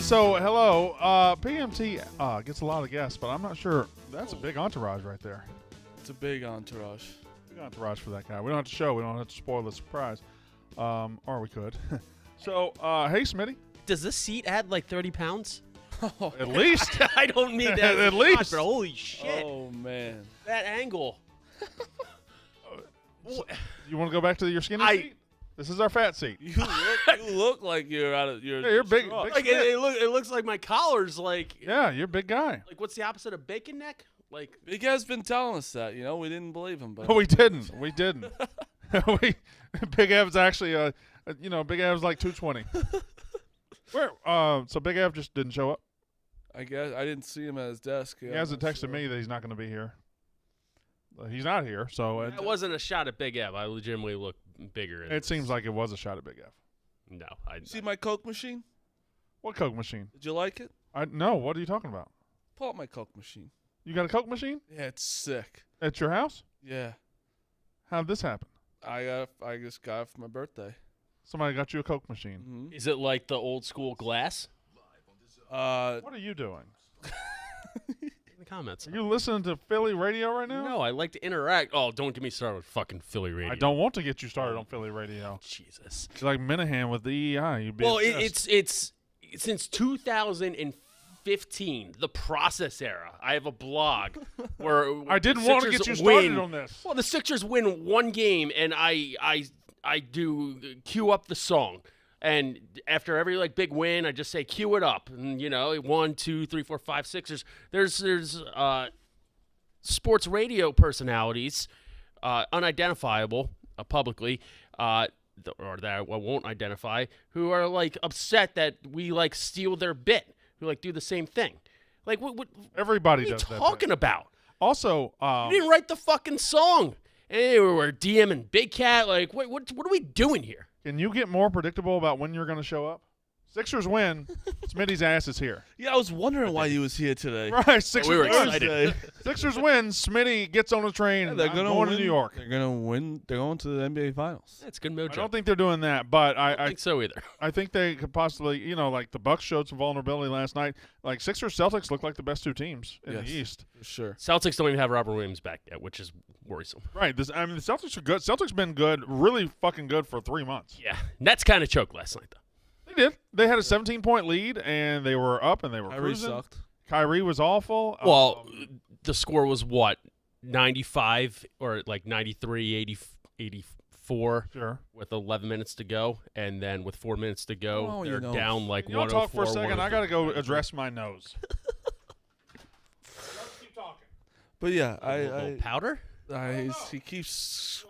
So hello. PMT gets a lot of guests, but I'm not sure. That's a big entourage right there. It's a big entourage. Big entourage for that guy. We don't have to show. We don't have to spoil the surprise. Or we could. So, hey, Smitty. Does this seat add like 30 pounds? At least. I don't need that. At least. But holy shit. Oh, man. That angle. So, you want to go back to your skinny seat? This is our fat seat. You look like you're out of your. Yeah, you're big. Like it looks like my collar's like. Yeah, you're a big guy. Like what's the opposite of bacon neck? Like Big Ev's been telling us that. We didn't believe him, but We didn't. Big Ev's actually, Big Ev's like 220. Where? So Big Ev just didn't show up. I guess I didn't see him at his desk. He hasn't texted me that he's not going to be here. He's not here, so that wasn't a shot at Big Ev. I legitimately look bigger. It seems like it was a shot at Big Ev. No, See my Coke machine? What Coke machine? Did you like it? No. What are you talking about? Pull out my Coke machine. You got a Coke machine Yeah, it's sick. at your house? Yeah, How did this happen? I just got it for my birthday. Somebody got you a Coke machine. Mm-hmm. Is it like the old school glass? What are you doing? In the comments. Are you listening to Philly radio right now? No, I like to interact. Oh, don't get me started with fucking Philly radio. I don't want to get you started on Philly radio. Jesus. It's like Minahan with the EEI. You'd be Well, obsessed. it's since 2015, the process era. I have a blog where I didn't the want to Sixers get you started win. on this. Well, the Sixers win one game, and I do cue up the song. And after every big win, I just say cue it up, and 1, 2, 3, 4, 5, Sixers. There's sports radio personalities, unidentifiable publicly, or that I won't identify, who are upset that we steal their bit, who do the same thing. What Everybody are you does that. talking about? Also, You didn't write the fucking song. And we're DMing Big Cat. What are we doing here? can you get more predictable about when you're going to show up? Sixers win. Smitty's ass is here. Yeah, I was wondering why you was here today. Right, Sixers we were win. excited. Sixers win. Smitty gets on a train. They're I'm gonna going win. to New York. They're gonna win. They're going to the NBA Finals. That's good mojo. I don't think they're doing that, but I don't think so either. I think they could possibly, the Bucks showed some vulnerability last night. Sixers Celtics look like the best two teams in the East. For sure. Celtics don't even have Robert Williams back yet, which is worrisome. Right. The Celtics are good. Celtics been good, really fucking good for 3 months. Yeah, Nets kind of choked last night, though. They did. They had a 17-point lead, and they were up, and they were Kyrie cruising. sucked. Kyrie was awful. Well, the score was what, 95 or 93, 84 Sure. with 11 minutes to go, and then with 4 minutes to go, Oh, they're you know. down You 104. want to talk for a second? I got to go address my nose. Keep talking. But yeah, little powder. he keeps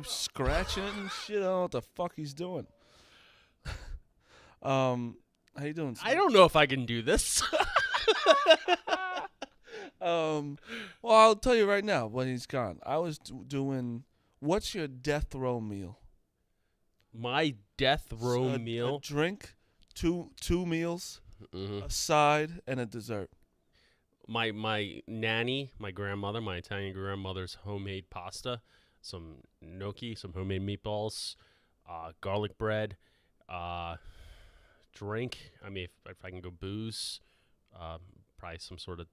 scratching it and shit. I don't know what the fuck he's doing. How you doing? I don't know if I can do this. Well, I'll tell you right now when he's gone. I was doing. What's your death row meal? My death row A meal. drink, two meals, Mhm. a side, and a dessert. My nanny, my grandmother, my Italian grandmother's homemade pasta, some gnocchi, some homemade meatballs, garlic bread, drink. I mean, if I can go booze, probably some sort of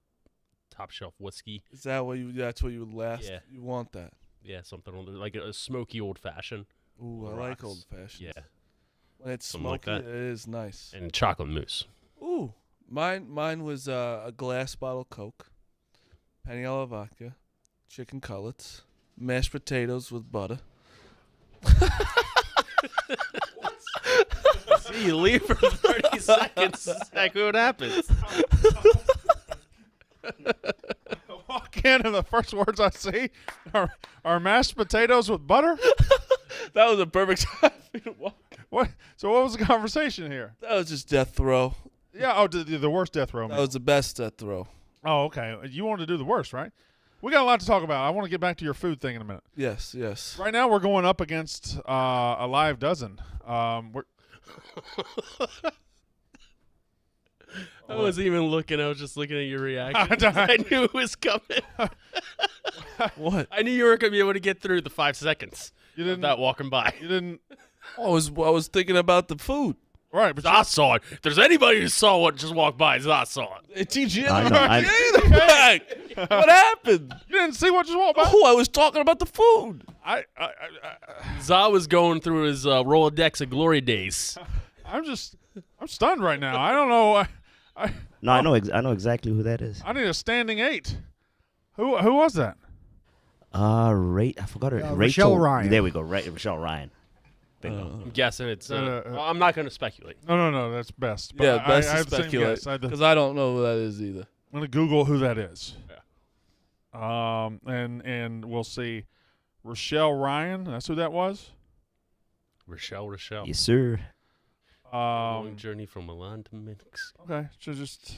top shelf whiskey. Is that what you? That's what you would last. Yeah. You want that? Yeah, something like a smoky old fashioned. Ooh, I like Rocks. old fashioned. Yeah, When it's Something like smoky, that. it is nice. and chocolate mousse. Ooh, mine was a glass bottle Coke, penny alla vodka, chicken cutlets, mashed potatoes with butter. See, you leave for 30 seconds. That's exactly what happens. Walk in, and the first words I see are mashed potatoes with butter. That was a perfect time for you to walk. What? So what was the conversation here? That was just death row. Yeah. Oh, the worst death row. That meal. was the best death row. Oh, okay. You wanted to do the worst, right? We got a lot to talk about. I want to get back to your food thing in a minute. Yes, yes. Right now, we're going up against a live dozen. We're I wasn't even looking. I was just looking at your reaction. I I knew it was coming. What? I knew you weren't going to be able to get through the 5 seconds You didn't. without walking by. You didn't. I was thinking about the food. Right, but Zot saw it. If there's anybody who saw what just walked by, Zot saw it. Hey, TJ, I know. what happened? you didn't see what just walked by. Oh, I was talking about the food. Zot was going through his Rolodex of glory days. I'm stunned right now. I don't know. No, I know exactly who that is. I need a standing 8. Who was that? I forgot her. Rochelle Ryan. There we go. Right, Rochelle Ryan. I'm guessing it's. I'm not going to speculate. No. That's best. But Yeah, best I to have the same speculate guess. because I don't know who that is either. I'm gonna Google who that is. Yeah. And we'll see. Rochelle Ryan. That's who that was. Rochelle. Yes, sir. Long journey from Milan to Minsk. Okay. So just.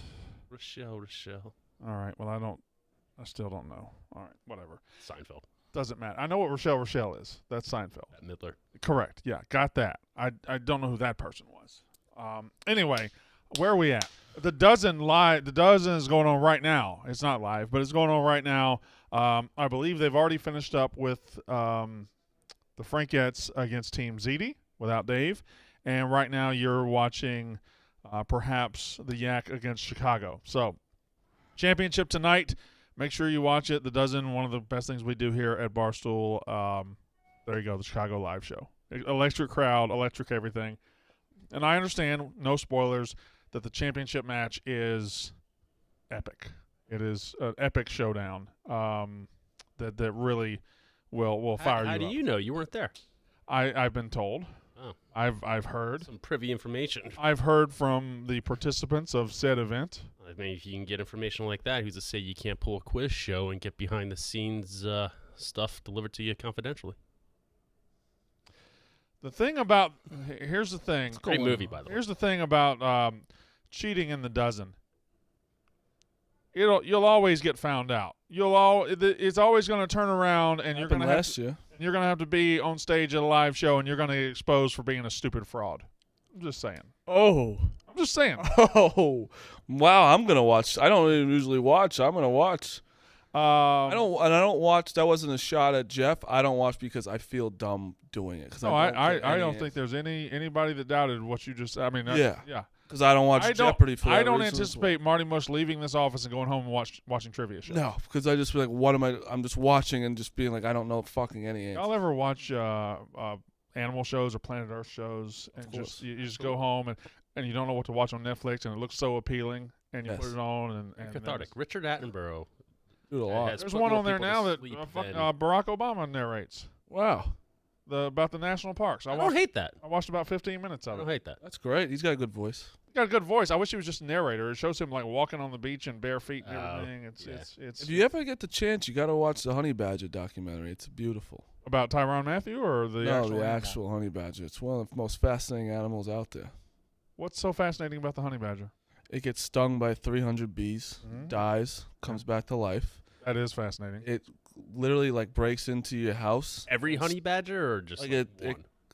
Rochelle. All right. Well, I still don't know. All right. Whatever. Seinfeld. Doesn't matter. I know what Rochelle is. That's Seinfeld. Midler. Correct. Yeah, got that. I don't know who that person was. Anyway, where are we at? The dozen is going on right now. It's not live, but it's going on right now. I believe they've already finished up with the Frankettes against Team Ziti without Dave, and right now you're watching perhaps the Yak against Chicago. So, championship tonight. Make sure you watch it. The Dozen, one of the best things we do here at Barstool. There you go, the Chicago Live Show. Electric crowd, electric everything. And I understand, no spoilers, that the championship match is epic. It is an epic showdown that really will fire you How up. do you know? You weren't there. I've been told. Oh. I've heard. Some privy information. I've heard from the participants of said event. I mean, if you can get information like that, who's to say you can't pull a quiz show and get behind the scenes stuff delivered to you confidentially? Here's the thing. It's a great movie, by the way. Here's the thing about cheating in the Dozen. You'll always get found out. It's always going to turn around, and you're going to have to be on stage at a live show, and you're going to get exposed for being a stupid fraud. I'm just saying. I'm just saying. Oh, wow! I'm gonna watch. I don't even usually watch. I'm gonna watch. I don't watch. That wasn't a shot at Jeff. I don't watch because I feel dumb doing it. No, I don't think there's anybody that doubted what you just. I mean, yeah. Because I don't watch Jeopardy for that I don't reason anticipate Marty Mush leaving this office and going home and watching trivia shows. No, because I just be like, what am I? I'm just watching and just being like, I don't know fucking any answers. Y'all ever watch animal shows or Planet Earth shows and you just go home and you don't know what to watch on Netflix and it looks so appealing and you put it on and cathartic. Richard Attenborough. Do a lot. There's one on there now that Barack Obama narrates. Wow. About the national parks. I don't hate that. I watched about 15 minutes of it. I don't hate that. That's great. He's got a good voice. He's got a good voice. I wish he was just a narrator. It shows him like walking on the beach in bare feet and everything. It's If you ever get the chance, you got to watch the Honey Badger documentary. It's beautiful. About Tyrann Mathieu or the actual honey badger. It's one of the most fascinating animals out there. What's so fascinating about the honey badger? It gets stung by 300 bees, dies, comes back to life. That is fascinating. It literally like breaks into your house. Every honey badger or just it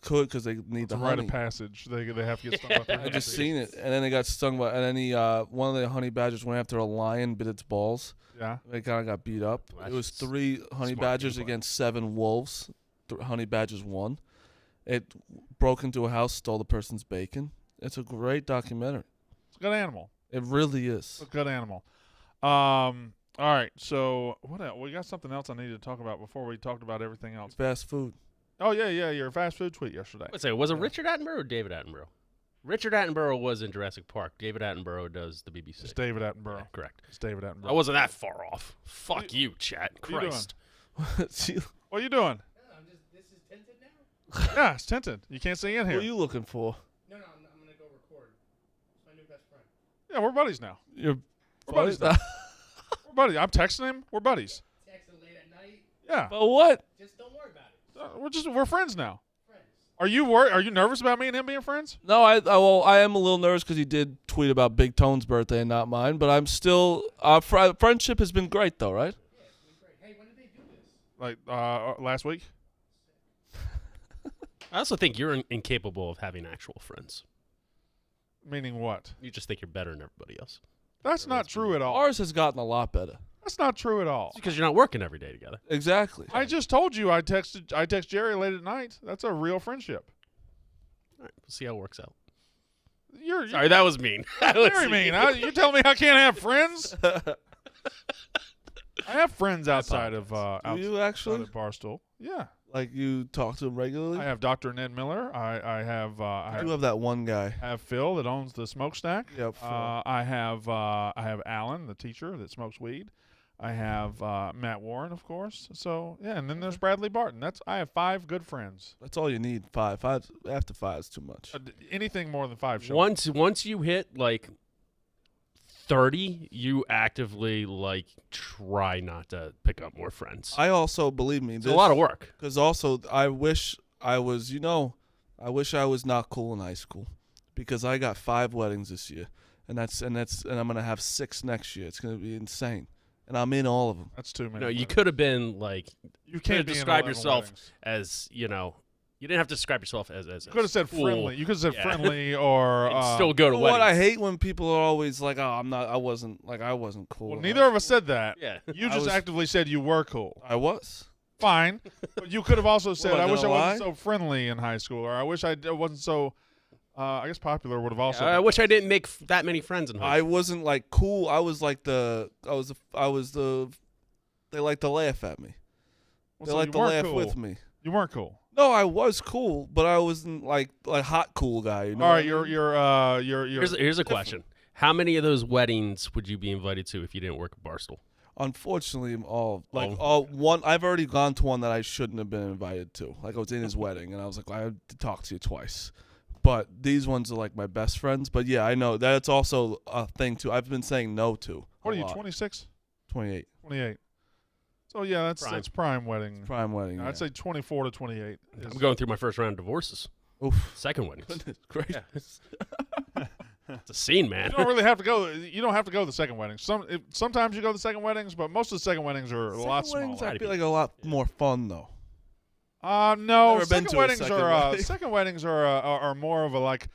could because they need the honey. Rite of passage. They have to get stung by 300 I just bees. seen it, and then they got stung by, and then one of the honey badgers went after a lion, bit its balls. Yeah. They kind of got beat up. Well, it was 3 honey badgers against 7 wolves. Honey badgers won. It broke into a house, stole the person's bacon. It's a great documentary. It's a good animal. It really is. It's a good animal. All right. So what else? We got something else I needed to talk about before we talked about everything else. Fast food. Oh yeah. Your fast food tweet yesterday. Let's say, was it Richard Attenborough or David Attenborough? Richard Attenborough was in Jurassic Park. David Attenborough does the BBC. It's David Attenborough. Yeah, correct. It's David Attenborough. I wasn't that far off. Fuck you, chat. Christ. What are you doing? This is tinted now? Yeah, it's tinted. You can't see in What here. are you looking for? No, I'm going to go record. It's my new best friend. Yeah, we're buddies now. Your We're buddies now. We're buddies. I'm texting him. We're buddies. Texting late at night. Yeah. But what? Just don't worry about it. We're friends now. Friends. Are you worried? Are you nervous about me and him being friends? No, I am a little nervous because he did tweet about Big Tone's birthday and not mine. But I'm still friendship has been great though, right? Yeah, it's been great. Hey, when did they do this? Like last week. I also think you're incapable of having actual friends. Meaning what? You just think you're better than everybody else. That's not true at all. Ours has gotten a lot better. That's not true at all. It's because you're not working every day together. Exactly. I just told you I text Jerry late at night. That's a real friendship. All right, we'll see how it works out. You're Sorry, that was mean. That was very mean. You telling me I can't have friends? I have friends outside of Do you actually? outside of Barstool. Yeah, Like you talk to them regularly? I have Dr. Ned Miller. I do have that one guy. have Phil that owns the smokestack. Yep. Phil. I have Alan, the teacher that smokes weed. I have Matt Warren, of course. So yeah, and then there's Bradley Barton. I have 5 good friends. That's all you need. 5. After 5 is too much. Anything more than 5 shows. Once you hit like 30, you actively like try not to pick up more friends. I also, believe me, It's a lot of work. Because also, I wish I was, I wish I was not cool in high school, because I got 5 weddings this year, and I'm gonna have 6 next year. It's gonna be insane, and I'm in all of them. That's too many. No, you could have been like You could can't have be in described 11 yourself weddings. as you didn't have to describe yourself as You could have said cool. friendly. You could have said Yeah. friendly or And still go to You know what? I weddings. hate when people are always like, "Oh, I wasn't cool." Well, in neither high of us said that. Yeah. You I just was- actively said you were cool. school." I was. Fine, but you could have also said, What, "I am I wish I gonna wasn't lie? so friendly in high school," or "I wish I wasn't so." I guess popular would have also. I wish I didn't make that many friends in high I school. wasn't like cool. I was like they like to laugh at me. Well, They so like you to weren't laugh cool. with me. You weren't cool. No, I was cool, but I wasn't like hot cool guy. You know All what right, I mean? you're. Here's a question. How many of those weddings would you be invited to if you didn't work at Barstool? Unfortunately, all Oh. one. I've already gone to one that I shouldn't have been invited to. Like I was in his wedding, and I was like, I had to talk to you twice. But these ones are like my best friends. But yeah, I know that's also a thing too. I've been saying no to. What a are you? lot. 26, 28. 28. So yeah, that's Prime. that's prime wedding. Prime wedding. I'd say 24 to 28. I'm going through my first round of divorces. Oof. Second weddings. Goodness gracious. It's a scene, man. You don't really have to go. You don't have to go to the second wedding. Sometimes you go to the second weddings, but most of the second weddings are a lot Second weddings, smaller. I feel like a lot more fun though. No. Never been Second to a weddings second are wedding. second weddings are more of a like.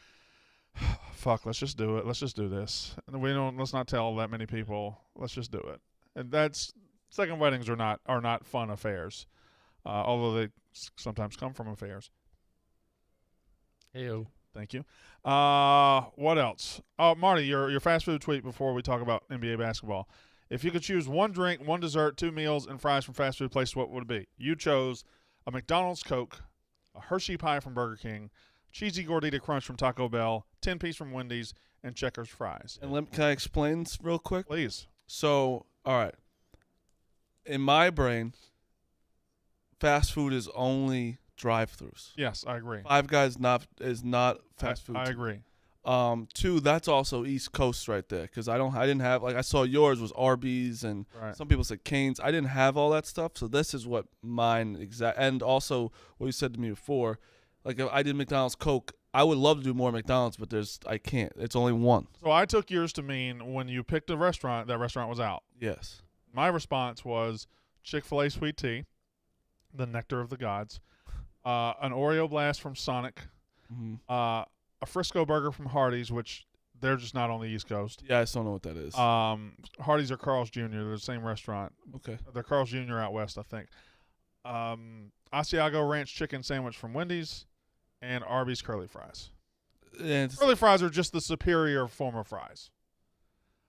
Fuck. Let's just do it. Let's just do this. And let's not tell that many people. Let's just do it. And that's second weddings are not fun affairs, although they sometimes come from affairs. Heyo. Thank you. What else? Oh, Marty, your fast food tweet before we talk about NBA basketball. If you could choose one drink, one dessert, 2 meals, and fries from fast food places, what would it be? You chose a McDonald's Coke, a Hershey pie from Burger King, cheesy gordita crunch from Taco Bell, 10-piece from Wendy's, and Checkers fries. And can I explain real quick? Please. So, all right. In my brain, fast food is only drive-throughs. Yes, I agree. Five Guys is not fast food. I agree. 2, that's also East Coast right there, because I didn't have, like, I saw yours was Arby's, and Right. some people said Cane's. I didn't have all that stuff, so this is what mine and also what you said to me before, like if I did McDonald's Coke, I would love to do more McDonald's, but I can't. It's only one. So I took yours to mean when you picked a restaurant, that restaurant was out. Yes. My response was Chick-fil-A sweet tea, the nectar of the gods, an Oreo blast from Sonic, Mhm. a Frisco burger from Hardee's, which they're just not on the East Coast. Yeah, I still don't know what that is. Hardee's or Carl's Jr. They're the same restaurant. Okay. They're Carl's Jr. out west, I think. Asiago ranch chicken sandwich from Wendy's, and Arby's curly fries. And Curly fries are just the superior form of fries.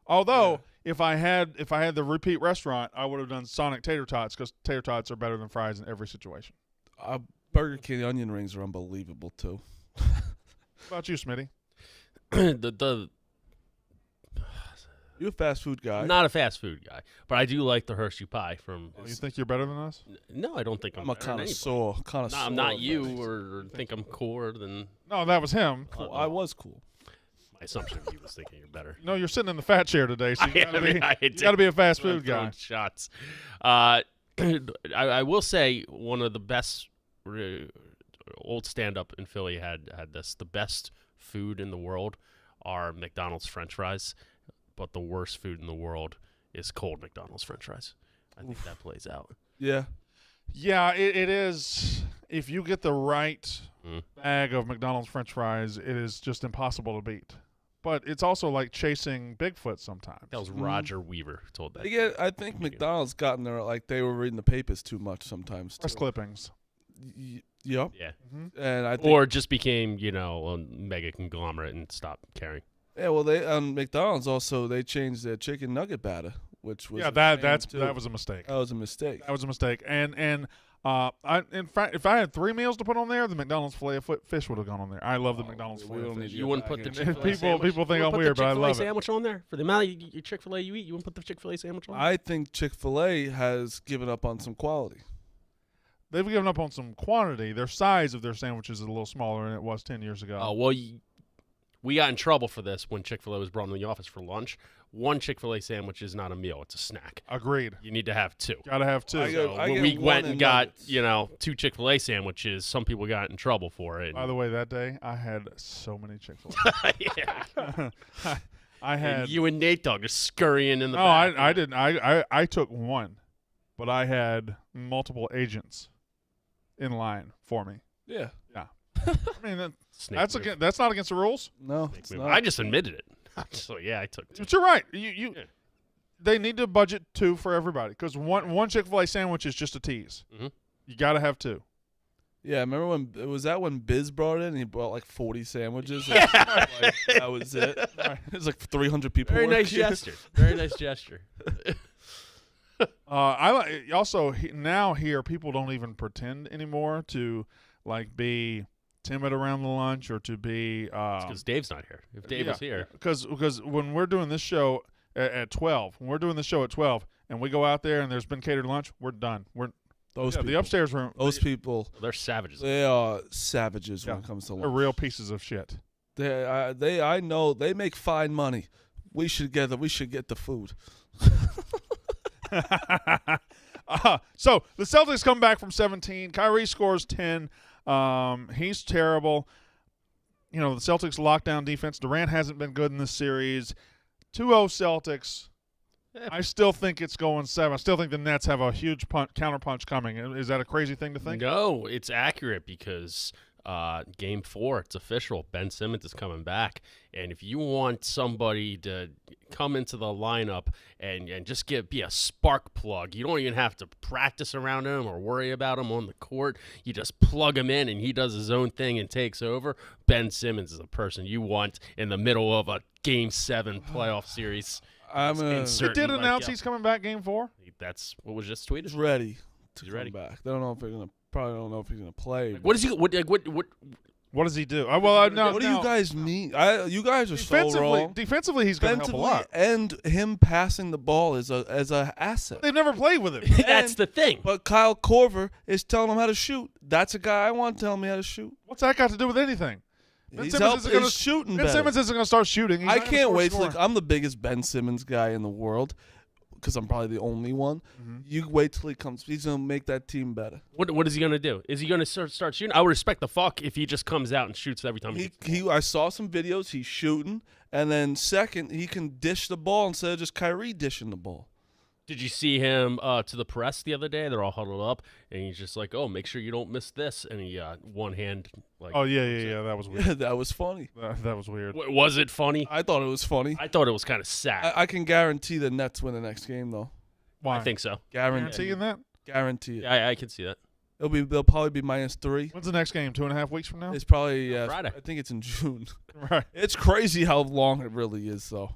Although, if I had the repeat restaurant, I would have done Sonic tater tots because tater tots are better than fries in every situation. Burger King onion rings are unbelievable too. What about you, Smitty? the You a fast food guy? I'm not a fast food guy, but I do like the Hershey pie from. Oh, you think you're better than us? No, I don't think I'm. I'm a better than anybody. connoisseur. No, I'm not of you, things. or think I'm cooler than. No, that was him. Cool. I was cool. My assumption of you was thinking you're better. No, you're sitting in the fat chair today, so you I gotta mean, be, I you did- gotta be a fast I'm food guy. throwing shots. I will say one of the best old stand-up in Philly had this. The best food in the world are McDonald's French fries, but the worst food in the world is cold McDonald's French fries. I think that plays out. Yeah. Yeah, it is. If you get the right Mm. bag of McDonald's French fries, it is just impossible to beat. But it's also like chasing Bigfoot sometimes. That was Roger Weaver who told that. Yeah, I think McDonald's gotten there like they were reading the papers too much sometimes. Press Too. clippings. Yep. Yeah. And I think, Or just became, a mega conglomerate and stopped caring. yeah, well, they McDonald's also they changed their chicken nugget batter, which was that was a mistake. That was a mistake. That was a mistake. And in fact, if I had 3 meals to put on there, the McDonald's filet of fish would have gone on there. I love the McDonald's we filet don't of need fish. You wouldn't put the People- Chick-fil-A sandwich. people think You I'm wouldn't weird, put but I the Chick-fil-A love it. sandwich on there for the amount of your Chick-fil-A you eat. You wouldn't put the Chick-fil-A sandwich on. I think Chick-fil-A has given up on some quality. They've given up on some quantity. Their size of their sandwiches is a little smaller than it was 10 years ago. Oh well, we got in trouble for this when Chick-fil-A was brought into the office for lunch. One Chick-fil-A sandwich is not a meal; it's a snack. Agreed. You need to have 2. Gotta have 2. I So I when get we one went in and got, nuggets. 2 Chick-fil-A sandwiches, some people got in trouble for it. By the way, that day I had so many Chick-fil-A. Yeah. I had. And you and Nate Dogg just scurrying in the No, back. I didn't. I took one, but I had multiple agents in line for me. Yeah. I mean, Snake that's move. that's not against the rules. No, Snake it's move. not. I just admitted it. So yeah, I took 2. But you're right. You Yeah. They need to budget 2 for everybody because one Chick-fil-A sandwich is just a tease. Mhm. You got to have 2. Yeah, remember when Biz brought it in? He brought like 40 sandwiches. And like, that was it. There's like 300 people. Very nice working. gesture. Very nice gesture. I also now here people don't even pretend anymore to like be timid around the lunch or to be Because Dave's not here. If Dave was here, because when we're doing this show at 12, and we go out there and there's been catered lunch, we're done. Those people. The upstairs room. Those people. they're savages. They are savages when Yeah. it comes to They're lunch. real pieces of shit. I know they make fine money. We should get the food. So the Celtics come back from 17. Kyrie scores 10. He's terrible. The Celtics lockdown defense. Durant hasn't been good in this series. 2-0 Celtics. I still think it's going 7. I still think the Nets have a huge counterpunch coming. Is that a crazy thing to think? No, it's accurate because Game 4, it's official. Ben Simmons is coming back. And if you want somebody to come into the lineup and just be a spark plug, you don't even have to practice around him or worry about him on the court. You just plug him in and he does his own thing and takes over. Ben Simmons is a person you want in the middle of a Game 7 playoff series. They did announce he's coming back Game 4. That's what was just tweeted. He's ready to He's come ready. back. They don't know if they're gonna. Probably don't know if he's gonna play. What is he? What? What does he do? No, What do you guys mean? You guys are so wrong. Defensively, he's going to help a lot. And him passing the ball is a asset. They've never played with him. That's the thing. But Kyle Korver is telling him how to shoot. That's a guy I want telling me how to shoot. What's that got to do with anything? He's shooting Ben better. Simmons isn't going to start shooting. He's I not gonna can't start wait. scoring. I'm the biggest Ben Simmons guy in the world because I'm probably the only one. Mm-hmm. You wait till he comes. He's gonna make that team better. What is he gonna do? Is he gonna start shooting? I would respect the fuck if he just comes out and shoots every time. I saw some videos. He's shooting, and then second, he can dish the ball instead of just Kyrie dishing the ball. Did you see him to the press the other day? They're all huddled up, and he's just like, "Oh, make sure you don't miss this." And he one hand like. Oh yeah. That was weird. Yeah, that was funny. That was weird. Was it funny? I thought it was funny. I thought it was kind of sad. I can guarantee the Nets win the next game, though. Why? I think so. Guaranteeing that. Guarantee it. I can see that. They'll probably be -3. When's the next game? 2.5 weeks from now. It's probably Friday. I think it's in June. Right. It's crazy how long it really is, though.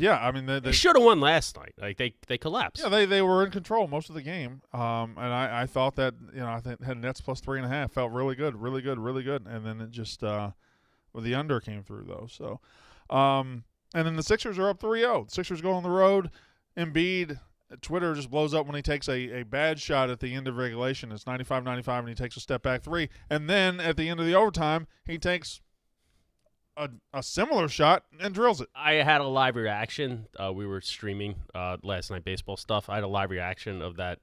Yeah. I mean, They should have won last night. Like they collapsed. yeah, they were in control most of the game. And I thought that I think had Nets plus 3.5 felt really good, and then it just the under came through though. So, and then the Sixers are up 3-0. The Sixers go on the road. Embiid, Twitter just blows up when he takes a bad shot at the end of regulation. It's 95-95, and he takes a step back 3. And then at the end of the overtime, he takes a similar shot and drills it. I had a live reaction. We were streaming last night baseball stuff. I had a live reaction of that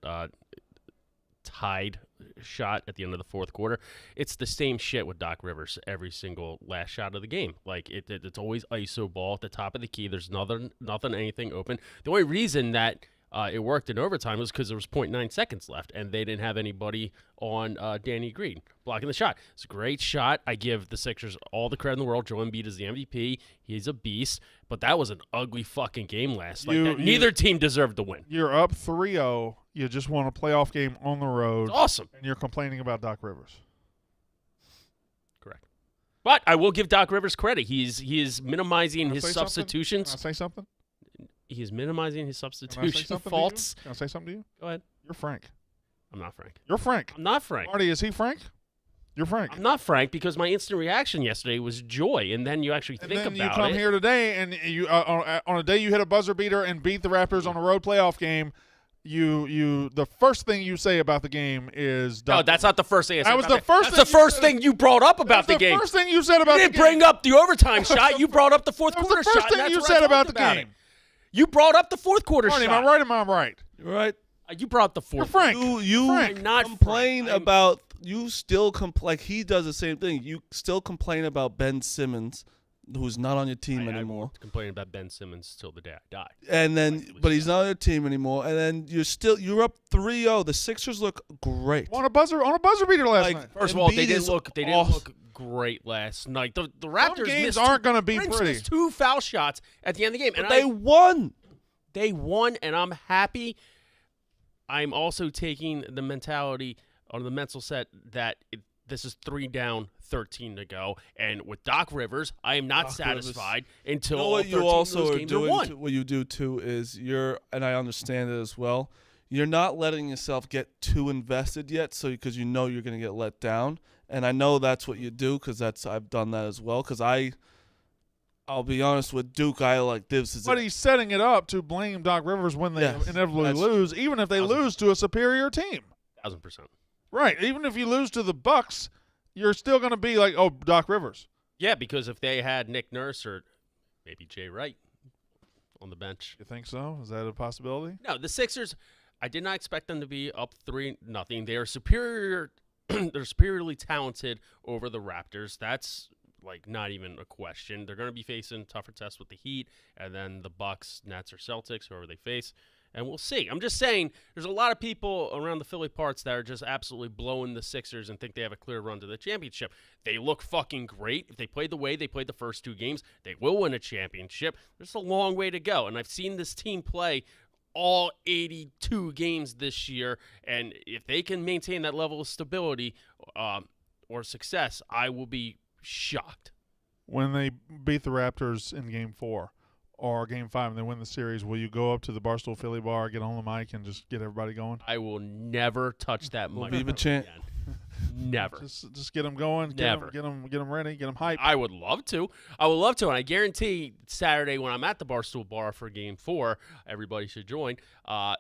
tied shot at the end of the fourth quarter. It's the same shit with Doc Rivers every single last shot of the game. Like it's always ISO ball at the top of the key. There's nothing anything open. The only reason that it worked in overtime was because there was 0.9 seconds left, and they didn't have anybody on Danny Green blocking the shot. It's a great shot. I give the Sixers all the credit in the world. Joel Embiid is the MVP. He's a beast. But that was an ugly fucking game last night. Neither team deserved to win. You're up 3-0. You just won a playoff game on the road. It's awesome. And you're complaining about Doc Rivers. Correct. But I will give Doc Rivers credit. He is minimizing his substitutions. Can I say something? He is minimizing his Can I say substitution something faults. to you? Can I say something to you? Go ahead. You're Frank. I'm not Frank. You're Frank. I'm not Frank. Marty, is he Frank? You're Frank. I'm not Frank because my instant reaction yesterday was joy, and then you actually think about it. And then you come here today, and you on a day you hit a buzzer beater and beat the Raptors on a road playoff game. The first thing you say about the game is no, that's not the first thing I said. That was the first. That's the first thing you brought up about the game. The first thing you said about the game. You didn't bring up the overtime shot. You brought up the fourth quarter shot. The first thing you said about the game. You brought up the fourth quarter Marty, shot. am I right or am I right? You're right. You brought up the fourth. You're Frank. You Frank. I'm not complain Frank. about. You still complain. Like he does the same thing. You still complain about Ben Simmons, who's not on your team anymore. I won't complain about Ben Simmons till the day I die. And then, but he's not on your team anymore. And then you're up 3-0. The Sixers look great. On a buzzer beater last night. First of all, they Embiid didn't is look great last night. The Raptors Some games missed aren't going to be Prince pretty. missed 2 foul shots at the end of the game, and But they won. They won, and I'm happy. I'm also taking the mentality or the mental set that this is 3 down, 13 to go. And with Doc Rivers, I am not satisfied until You know what 13 you also of those are games are doing? won. What you do too is and I understand it as well. You're not letting yourself get too invested yet, because you know you're going to get let down. And I know that's what you do because I've done that as well. Because I'll be honest with Duke, I like this. But he's setting it up to blame Doc Rivers when they inevitably lose, even if they lose to a superior team. 1,000%. Right. Even if you lose to the Bucks, you're still going to be like, oh, Doc Rivers. Yeah, because if they had Nick Nurse or maybe Jay Wright on the bench. You think so? Is that a possibility? No, the Sixers, I did not expect them to be up 3-0. They are superior. They're superiorly talented over the Raptors. That's like not even a question. They're going to be facing tougher tests with the Heat, and then the Bucks, Nets, or Celtics, whoever they face, and we'll see. I'm just saying there's a lot of people around the Philly parts that are just absolutely blowing the Sixers and think they have a clear run to the championship. They look fucking great. If they played the way they played the first 2 games, they will win a championship. There's a long way to go, and I've seen this team play all 82 games this year, and if they can maintain that level of stability or success, I will be shocked. When they beat the Raptors in Game 4 or Game 5 and they win the series, will you go up to the Barstool Philly bar, get on the mic, and just get everybody going? I will never touch that mic Viva Chant. again. Never. Just get them going. Never. Get them ready. Get them hyped. I would love to. And I guarantee Saturday when I'm at the Barstool bar for Game 4, everybody should join. I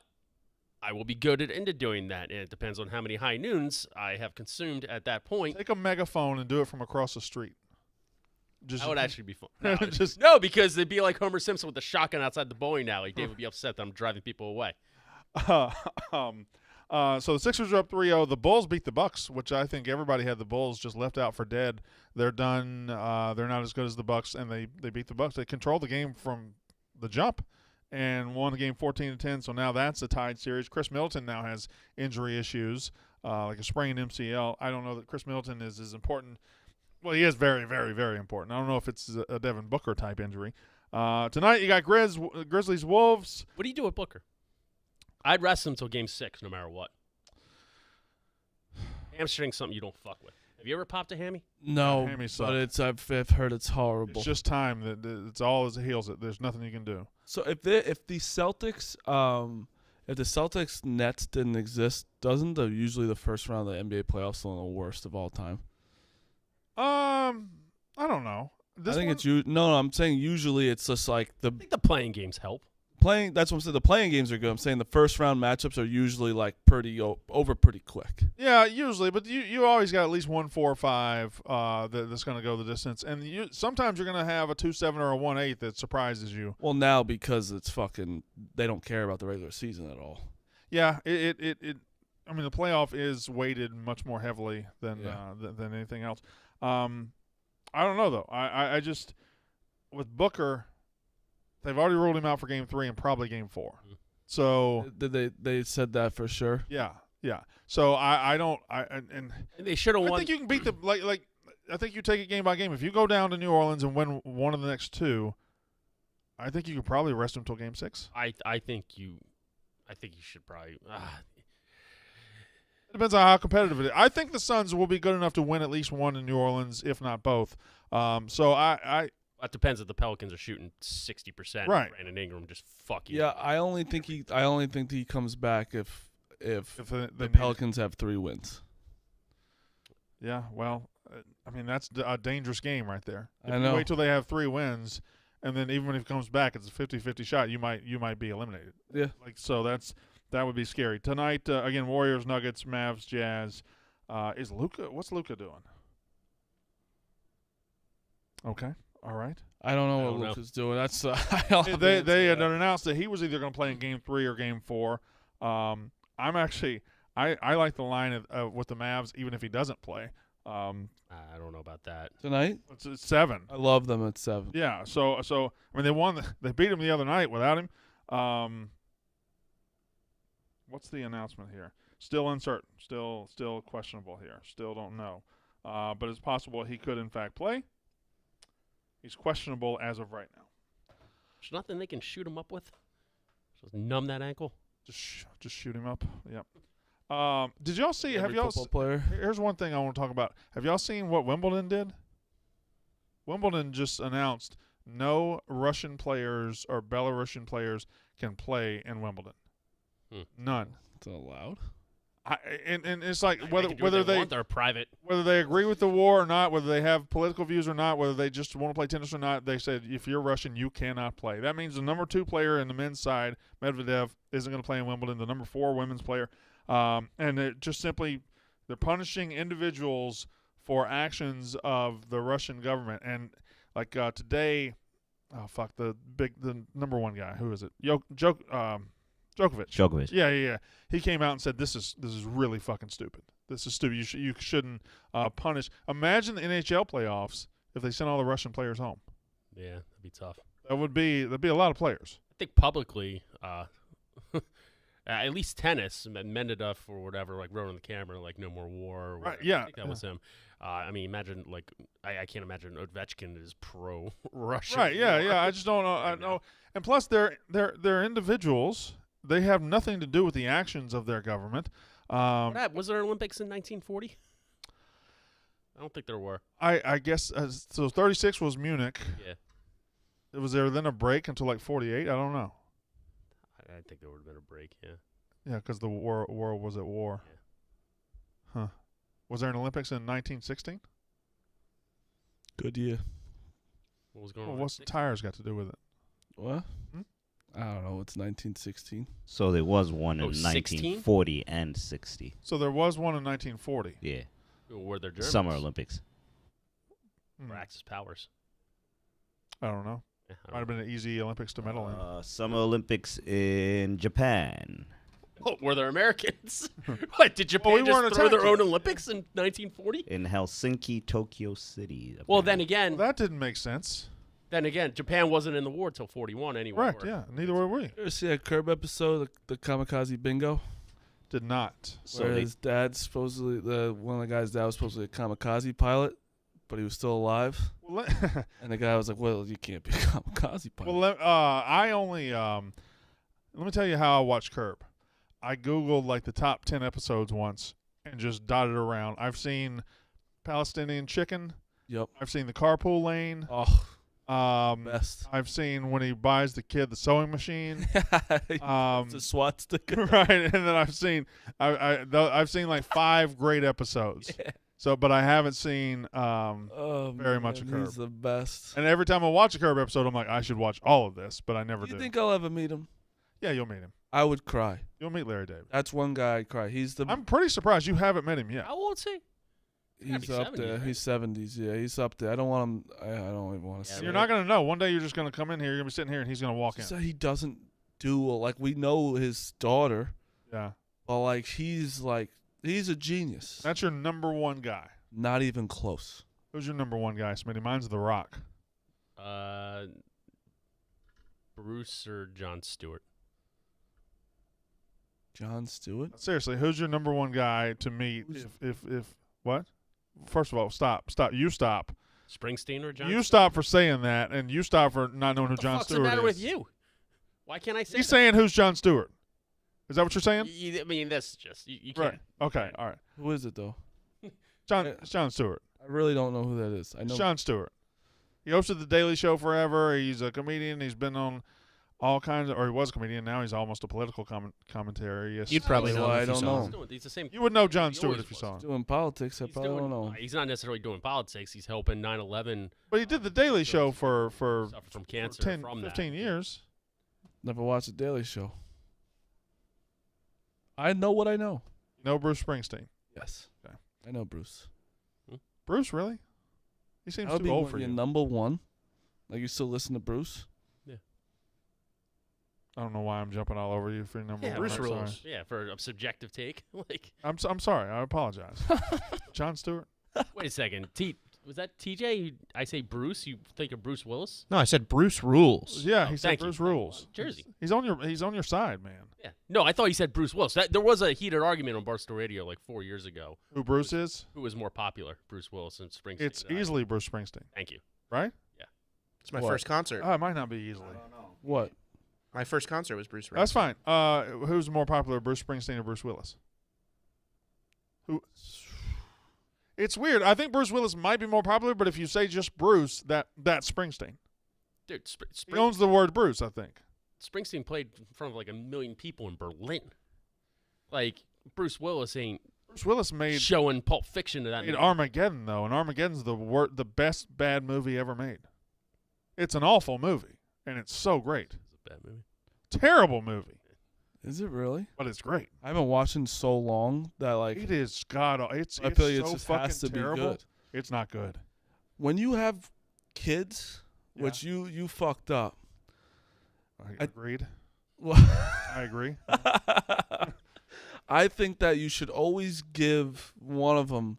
will be goaded into doing that, and it depends on how many high noons I have consumed at that point. Take a megaphone and do it from across the street. That would actually be fun. No, because it'd be like Homer Simpson with the shotgun outside the bowling alley. Dave would be upset that I'm driving people away. So the Sixers are up 3-0. The Bulls beat the Bucks, which I think everybody had the Bulls just left out for dead. They're done. They're not as good as the Bucks, and they beat the Bucks. They controlled the game from the jump and won the game 14-10. So now that's a tied series. Chris Middleton now has injury issues, like a sprained MCL. I don't know that Chris Middleton is as important. Well, he is very, very, very important. I don't know if it's a Devin Booker type injury. Tonight you got Grizzlies Wolves. What do you do with Booker? I'd rest him until Game 6, no matter what. Hamstring's something you don't fuck with. Have you ever popped a hammy? No, hammy suck. but I've heard it's horrible. It's just time. It's all as it heals it. There's nothing you can do. So if the Celtics Nets didn't exist, doesn't usually the first round of the NBA playoffs one of the worst of all time? I don't know. I'm saying usually it's just like I think the playing games help. That's what I'm saying. The playing games are good. I'm saying the first round matchups are usually like pretty over pretty quick. Yeah, usually, but you always got at least 1, 4, or 5 that's going to go the distance, and sometimes you're going to have a 2-7 or a 1-8 that surprises you. Well, now because it's fucking they don't care about the regular season at all. Yeah, it I mean the playoff is weighted much more heavily than anything else. I don't know though. I just with Booker. They've already ruled him out for Game 3 and probably Game 4. So They said that for sure. yeah. So I don't and They should have I won. think you can beat the like. I think you take it game by game. If you go down to New Orleans and win one of the next two, I think you could probably rest them until Game 6. I think you should probably. It depends on how competitive it is. I think the Suns will be good enough to win at least one in New Orleans, if not both. So I It depends if the Pelicans are shooting 60%. Right. Brandon Ingram just fucking. Yeah, I only think he comes back if they the need- Pelicans have 3 wins. Yeah, well, I mean that's a dangerous game right there. If I you know. wait till they have 3 wins, and then even if it comes back, it's a 50-50 shot. You might be eliminated. Yeah. So that would be scary tonight. Again, Warriors, Nuggets, Mavs, Jazz. Is Luka? What's Luka doing? Okay, all right. I don't know I what don't know. Luka's doing. That's I They had announced that he was either going to play in Game 3 or Game 4. I like the line with the Mavs even if he doesn't play. I don't know about that. tonight. It's 7. I love them at 7. Yeah. So I mean they won. They beat him the other night without him. What's the announcement here? Still uncertain. Still questionable here. Still don't know. But it's possible he could in fact play. He's questionable as of right now. There's nothing they can shoot him up with. Just numb that ankle. Just shoot him up. Yep. Did y'all see? Have Every y'all? football player. Here's one thing I want to talk about. Have y'all seen what Wimbledon did? Wimbledon just announced no Russian players or Belarusian players can play in Wimbledon. None. It's allowed. And it's like They whether can do what they want. They're private. whether they agree with the war or not, whether they have political views or not, whether they just want to play tennis or not, they said if you're Russian, you cannot play. That means the number 2 player in the men's side, Medvedev, isn't going to play in Wimbledon. The number 4 women's player, and it just simply they're punishing individuals for actions of the Russian government. And like today, the number 1 guy, who is it? Djokovic. Yeah. He came out and said this is really fucking stupid. This is stupid. You shouldn't punish. Imagine the NHL playoffs if they sent all the Russian players home. Yeah, that'd be tough. There'd be a lot of players. I think publicly, at least tennis, Medvedev or whatever, like wrote on the camera, like no more war. Or Right, whatever. yeah, I think that was him. I mean, imagine like I can't imagine Ovechkin is pro-Russian. Right? Yeah. war. I just don't know. I Right know. now. And plus, they're individuals. They have nothing to do with the actions of their government. What happened? Was there Olympics in 1940? I don't think there were. I guess so. 36 was Munich. Yeah, Was there then a break until like 48? I don't know. I think there would have been a break. Yeah. Yeah, because the world was at war. Yeah. Huh. Was there an Olympics in 1916? Good year. What was going Well, on? what's the tires got to do with it? What? Hmm? I don't know. It's 1916. So there was one in 16? 1940 and 60. So there was one in 1940. Yeah. Were there Germans? Summer Olympics. Hmm. For Axis powers. I don't know. Yeah, I Might have don't been an easy Olympics to medal in. Summer Olympics in Japan. know. Oh, were there Americans? What, did Japan we weren't just throw their attacked own Olympics in 1940? In Helsinki, Tokyo City. Well, then apparently. again, Well, that didn't make sense. Japan wasn't in the war till 41 anyway. Right, yeah. Neither were we. You ever see that Curb episode, the Kamikaze Bingo? Did not. So Where they- his dad supposedly, one of the guy's dad was supposedly a kamikaze pilot, but he was still alive. Well, And the guy was like, "Well, you can't be a kamikaze pilot." well I only let me tell you how I watch Curb. I Googled like the top 10 episodes once and just dotted around. I've seen Palestinian Chicken. Yep. I've seen the Carpool Lane. Oh, best. I've seen when he buys the kid the sewing machine. It's a SWAT sticker. Right, and then I've seen I've seen like 5 great episodes. Yeah. So, but I haven't seen Oh, Very much a man, Curb. He's the best. and every time I watch a Curb episode, I'm like, I should watch all of this, but I never Do you do. think I'll ever meet him? Yeah, you'll meet him. I would cry. You'll meet Larry David. That's one guy I'd cry. He's the I'm pretty surprised you haven't met him yet. How old is he? gotta he's be up 70s, there. right? He's 70s. Yeah, he's up there. I don't want him. I don't even want to Yeah, see. You're it. not gonna know. One day you're just gonna come in here. You're gonna be sitting here, and he's gonna walk in. So he doesn't do like we know his daughter, Yeah, but like he's a genius. that's your number one guy. Not even close. Who's your number one guy, Smitty? Mine's The Rock. Bruce or John Stewart? Jon Stewart. Seriously, who's your number one guy to meet? If what? First of all, stop. You stop. Springsteen or Jon? You stop for saying that, and you stop for not knowing who Jon What's Stewart the matter is. with you? Why can't I say He's that? saying who's Jon Stewart. Is that what you're saying? I mean, that's just you can't. Right. Okay. All right. Who is it though? It's Jon Stewart. I really don't know who that is. I know. Jon Stewart. He hosted The Daily Show forever. He's a comedian. He's been on all kinds of, or he was a comedian. Now he's almost a political commentary. You'd probably know. Well, him I if you don't saw know. him. He's the same. You would know Jon He Stewart always if you was. saw him. Doing politics, I He's probably don't know. He's not necessarily doing politics. He's helping 9/11 But he did The Daily Show for suffer from cancer 10, from 15 that. years. Never watched The Daily Show. I know what I know. You know Bruce Springsteen. Yes. Okay. I know Bruce. Bruce, really? He seems That would too be old for your you. number one. Like you still listen to Bruce? I don't know why I'm jumping all over you for your number Yeah, one. Bruce I'm rules. sorry. Yeah, for a subjective take. Like, I'm sorry. I apologize. Jon Stewart. wait a second. Was that TJ? I say Bruce. You think of Bruce Willis? No, I said Bruce rules. Yeah, Oh, he said thank you. Bruce rules. Jersey. He's on your side, man. Yeah. No, I thought he said Bruce Willis. There was a heated argument on Barstool Radio like 4 years ago. Who Bruce is? Who was more popular, Bruce Willis and Springsteen? It's easily Bruce Springsteen, Thank you. right? It's my What? first concert. Oh, it might not be easily. What? My first concert was Bruce. That's Springsteen. fine. Who's more popular, Bruce Springsteen or Bruce Willis? Who? It's weird. I think Bruce Willis might be more popular, but if you say just Bruce, that's Springsteen. Dude, He owns the word Bruce, I think. Springsteen played in front of like 1 million people in Berlin. Like, Bruce Willis ain't Bruce Willis made showing Pulp Fiction to that. Armageddon, though, and Armageddon's the best bad movie ever made. It's an awful movie, and it's so great. It's a bad movie. Terrible movie, Is it really? but it's great. I haven't watched in so long that like It is God. It's I feel like so it just fucking has to be terrible. good. It's not good. When you have kids, Yeah. which you fucked up. I agreed. Well, I agree. I think that you should always give one of them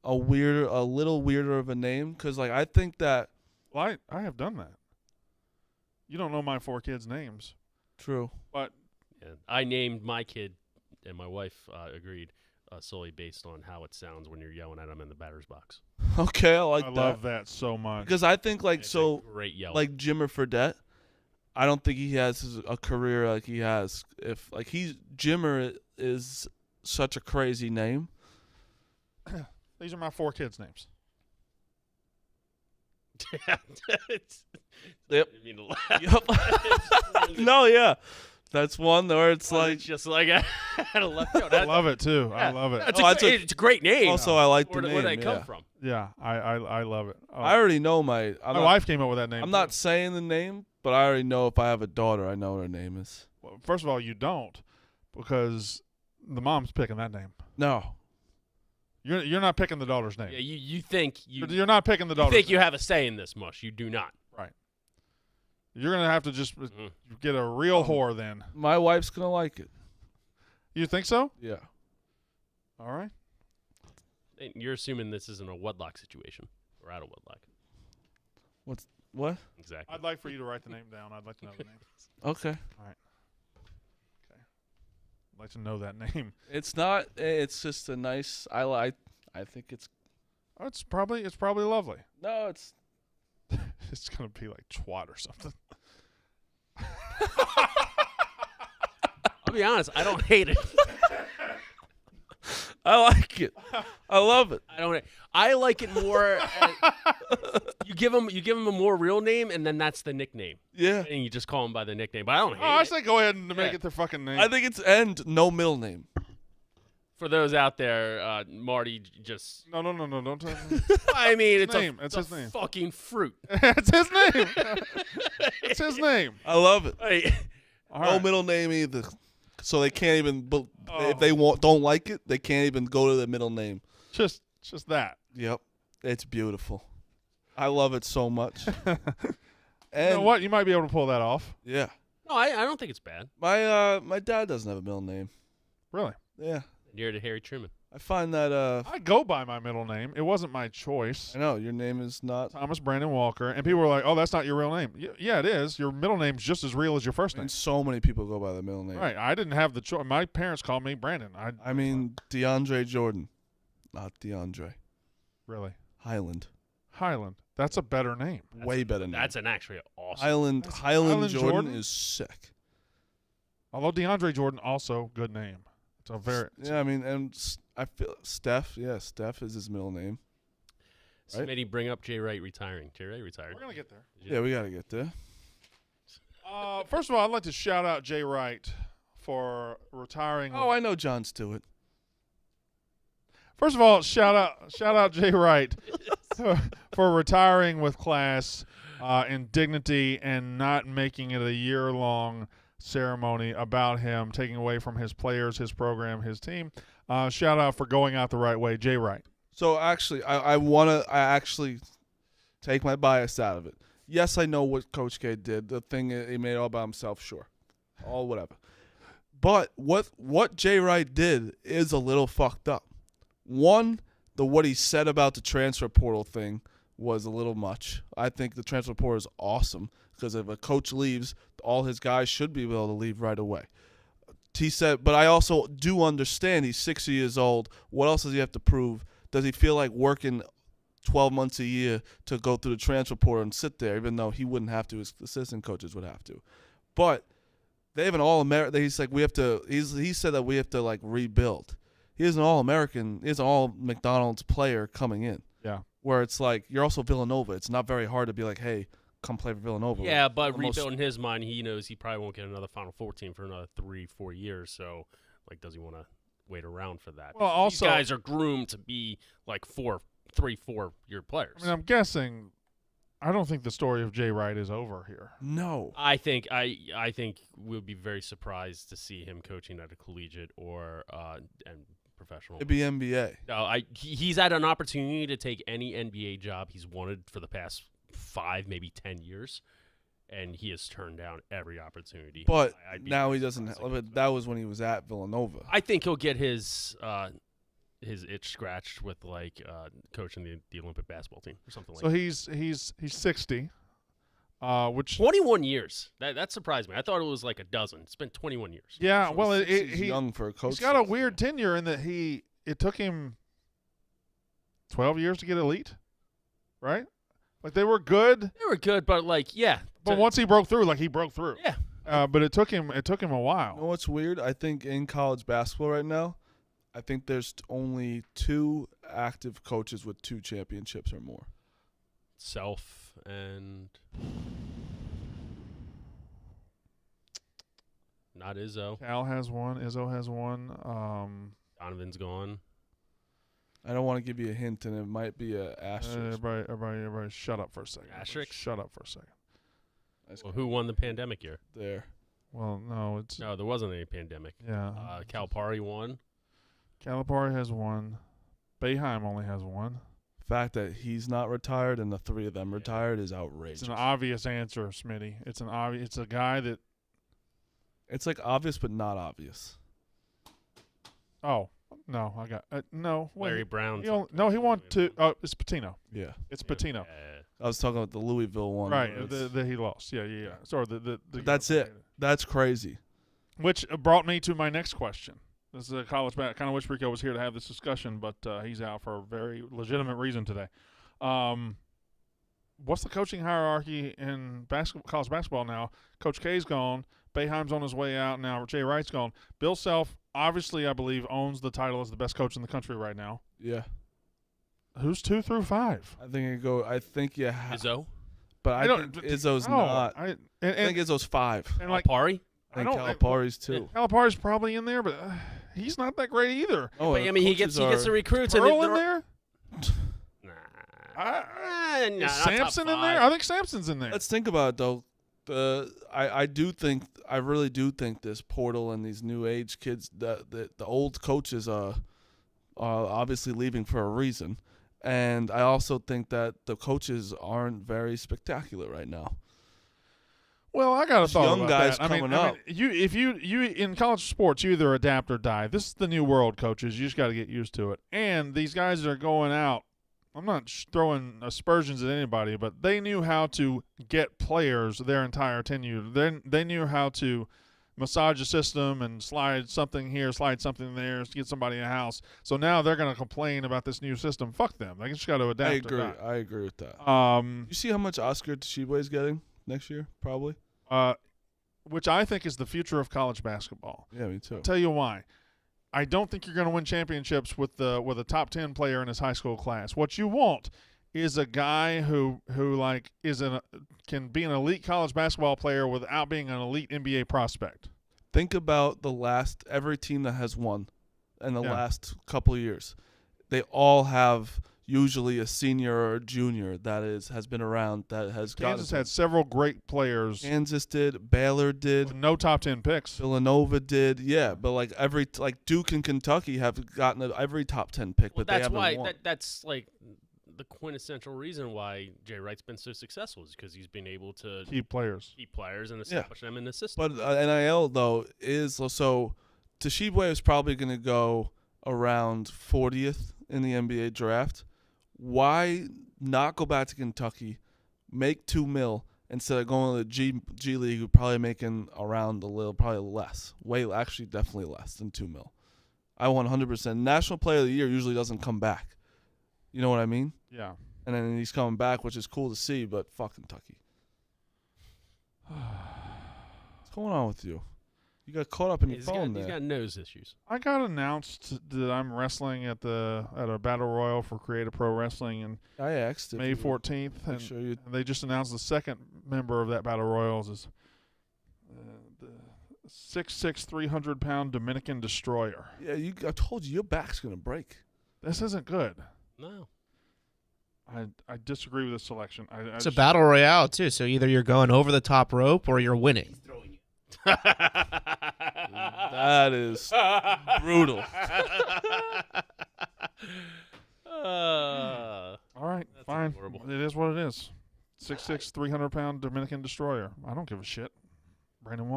a little weirder of a name, because like I think that Well, I have done that. You don't know my 4 kids' names, true. but Yeah. I named my kid, and my wife agreed, solely based on how it sounds when you're yelling at him in the batter's box. Okay, I like I that. love that so much. Because I think like It's so a great yell. like Jimmer Fredette, I don't think he has a career like he has. If like Jimmer is such a crazy name. These are my 4 kids' names. Yep. I mean to laugh. Yep. No, yeah, that's one where it's like. It's just like I had a left out. I love it too. I love it. It's, Oh, it's a great name. Also, I like the Where name. did that come yeah. from? Yeah, I love it. Oh, I already know my. my wife came up with that name. I'm too. not saying the name, but I already know if I have a daughter, I know what her name is. Well, first of all, you don't, because the mom's picking that name. No. You're not picking the daughter's name. Yeah, you think You're not picking the you daughter's think you name. have a say in this, Mush. You do not. You're gonna have to just Mhm. get a real whore then. My wife's gonna like it. You think so? Yeah. All right. And you're assuming this isn't a wedlock situation or out of wedlock. What? Exactly. I'd like for you to write the name down. I'd like to know the name. Okay. I'd like to know that name. It's not. It's just a nice. I think it's. Oh, it's probably lovely. No, it's. It's gonna be like twat or something. I'll be honest. I don't hate it. I like it. I love it. I like it more. You give them a more real name, and then that's the nickname, Yeah. and you just call them by the nickname. But I don't hate I it. say go ahead and make Yeah. it their fucking name. I think it's no middle name. For those out there, Marty just. No, don't tell me. I mean, it's name. a, It's it's his a name. fucking fruit. It's his name. It's his name. I love it. Hey, All No right. middle name either. So they can't even. Oh. If they don't like it, they can't even go to the middle name. Just that. Yep. It's beautiful. I love it so much. You And know what? You might be able to pull that off. Yeah. no, I don't think it's bad. My dad doesn't have a middle name. Really? Yeah. Near to Harry Truman. I find that I go by my middle name. It wasn't my choice. I know your name is not. Thomas Brandon Walker. And people were like, oh, that's not your real name. Yeah, it is. Your middle name's just as real as your first name. And so many people go by the middle name. Right. I didn't have the choice. My parents called me Brandon. I mean, DeAndre Jordan, not DeAndre. Really? Highland. That's a better name. Way better name. That's an actually awesome. Highland Jordan is sick. Although DeAndre Jordan, also good name. It's a very Yeah, I mean, and I feel Steph. Yeah, Steph is his middle name. Right? Smitty, bring up Jay Wright retiring. Jay Wright retired. We're gonna get there. Yeah, we gotta get there. First of all, I'd like to shout out Jay Wright for retiring. Oh, I know John Stewart. First of all, shout out Jay Wright for retiring with class and dignity and not making it a year-long ceremony about him taking away from his players, his program, his team. Shout out for going out the right way, Jay Wright. So actually, I actually take my bias out of it. Yes, I know what Coach K did. The thing he made all by himself, sure, all whatever. But what Jay Wright did is a little fucked up. One, what he said about the transfer portal thing was a little much. I think the transfer portal is awesome because if a coach leaves, all his guys should be able to leave right away. He said, but I also do understand he's 60 years old. What else does he have to prove? Does he feel like working 12 months a year to go through the transfer portal and sit there, even though he wouldn't have to, his assistant coaches would have to. But they have an All-American. He's like, we have to. He said that we have to like rebuild. He is an All-American. He's an All-McDonald's player coming in. Yeah. Where it's like you're also Villanova. It's not very hard to be like, hey, come play for Villanova. Yeah, but rebuild in his mind, he knows he probably won't get another Final Four team for another 3-4 years. So, like, does he want to wait around for that? Well, also, these guys are groomed to be like 3-4-year players. I mean, I'm guessing. I don't think the story of Jay Wright is over here. No. I think we'll be very surprised to see him coaching at a collegiate or and professional. It'd be NBA. No, he's had an opportunity to take any NBA job he's wanted for the past 5, maybe 10 years, and he has turned down every opportunity. But I'd be now very he doesn't. surprised But that was when he was at Villanova. I think he'll get his itch scratched with like coaching the Olympic basketball team or something like So that. he's 60, which 21 years. That surprised me. I thought it was like a dozen. It's been 21 years. yeah. Well, He's young for a coach. he's got a weird tenure in that it took him 12 years to get elite, right? Like they were good, They were good, but like but once he broke through, he broke through. Yeah. But it took him a while. You know what's weird? I think in college basketball right now, I think there's only 2 active coaches with 2 championships or more. Self and not Izzo. Cal has one. Izzo has one. Donovan's gone. I don't want to give you a hint, and it might be a asterisk. Everybody, shut up for a second. Asterisk? Shut up for a second. Well, who won the pandemic year? There. Well, no, it's No, there wasn't any pandemic. yeah. Calipari won. Calipari has one. Boeheim only has one. Fact that he's not retired and the 3 of them retired is outrageous. It's an obvious answer, Smitty. It's an obvious. It's a guy that. It's like obvious but not obvious. Oh no, I got no. Wait, Larry Brown. he won 2. It's Patino. Yeah. It's Patino. I was talking about the Louisville one. Right, where it's- the he lost. Yeah. Sorry, the That's it. That's crazy. Which brought me to my next question. This is a college back. Kind of wish Rico was here to have this discussion, but he's out for a very legitimate reason today. What's the coaching hierarchy in college basketball now? Coach K's gone. Boeheim's on his way out now. Jay Wright's gone. Bill Self, obviously, I believe, owns the title as the best coach in the country right now. Yeah. Who's 2 through 5? I think you have. Izzo. But I think Izzo's not. I think Izzo's 5. And like Calipari. I think don't- Calipari's 2. Calipari's probably in there, but he's not that great either. Oh, But, I mean, he gets the recruits. Pearl and in there? Nah. Is Not Sampson top in there? 5. I think Sampson's in there. Let's think about it though. I really do think this portal and these new age kids, the old coaches are obviously leaving for a reason, and I also think that the coaches aren't very spectacular right now. Well, I got a thought young about guys that. coming I up. mean, you in college sports, you either adapt or die. This is the new world, coaches. You just got to get used to it. And these guys are going out. I'm not throwing aspersions at anybody, but they knew how to get players their entire tenure. They knew how to massage a system and slide something here, slide something there, to get somebody a house. So now they're going to complain about this new system. Fuck them. They just got to adapt. I agree. or die. I agree with that. You see how much Oscar Tshiebwe is getting next year? Probably. which I think is the future of college basketball. Yeah, me too. I'll tell you why. I don't think you're going to win championships with a top 10 player in his high school class. What you want is a guy who like can be an elite college basketball player without being an elite NBA prospect. Think about every team that has won in the last couple of years. They all have usually a senior or a junior that has been around, that has Kansas had several great players. Kansas did, Baylor did, with no top 10 picks. Villanova did, yeah, but like Duke and Kentucky have gotten every top 10 pick, Well, but they that's haven't why won. that's like the quintessential reason why Jay Wright's been so successful, is because he's been able to Keep players and establish them in the system. But NIL though is so Tshiebwe is probably going to go around 40th in the NBA draft. Why not go back to Kentucky, make $2 million instead of going to the G League, who probably making around probably less, actually definitely less than $2 million. I want 100%. National Player of the Year usually doesn't come back. You know what I mean? Yeah. And then he's coming back, which is cool to see, but fuck Kentucky. What's going on with you? You got caught up in your phone there. He's got nose issues. I got announced that I'm wrestling at a battle royal for Creative Pro Wrestling and I asked if May you 14th, and sure you- they just announced the second member of that battle royals is the 6'6", 300-pound Dominican Destroyer. Yeah, I told you your back's gonna break. This isn't good. No. I disagree with this selection. It's a battle royale too, so either you're going over the top rope or you're winning. That is brutal. All right, fine. adorable. It is what it is. 6'6", 300-pound Dominican Destroyer. I don't give a shit. Brandon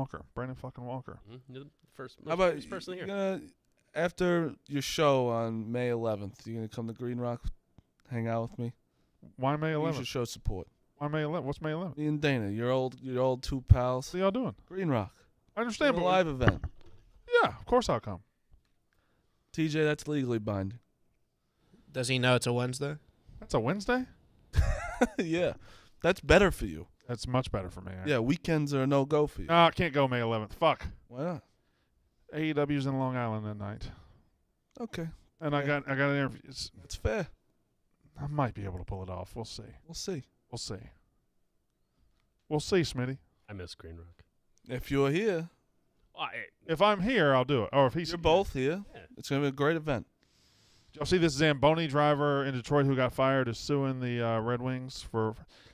fucking Walker. You're the first How about most person you here. after your show on May 11th, you gonna come to Green Rock, hang out with me? Why May You 11th? should show support. Why May 11th? What's May 11th? Me and Dana, your old two pals. What are y'all doing? Green Rock, I understand, a but live event. yeah, of course I'll come. TJ, that's legally binding. Does he know it's a Wednesday? That's a Wednesday? Yeah, that's better for you. That's much better for me. Actually. Yeah, weekends are a no-go for you. No, I can't go May 11th. Fuck. Why not? AEW's in Long Island that night. Okay, And I got an interview. that's fair. I might be able to pull it off. We'll see. We'll see. We'll see, Smitty. I miss Green Rock. If you're here, If I'm here, I'll do it. Or if he's you're both here. Yeah. It's gonna be a great event. Y'all see this Zamboni driver in Detroit who got fired is suing the Red Wings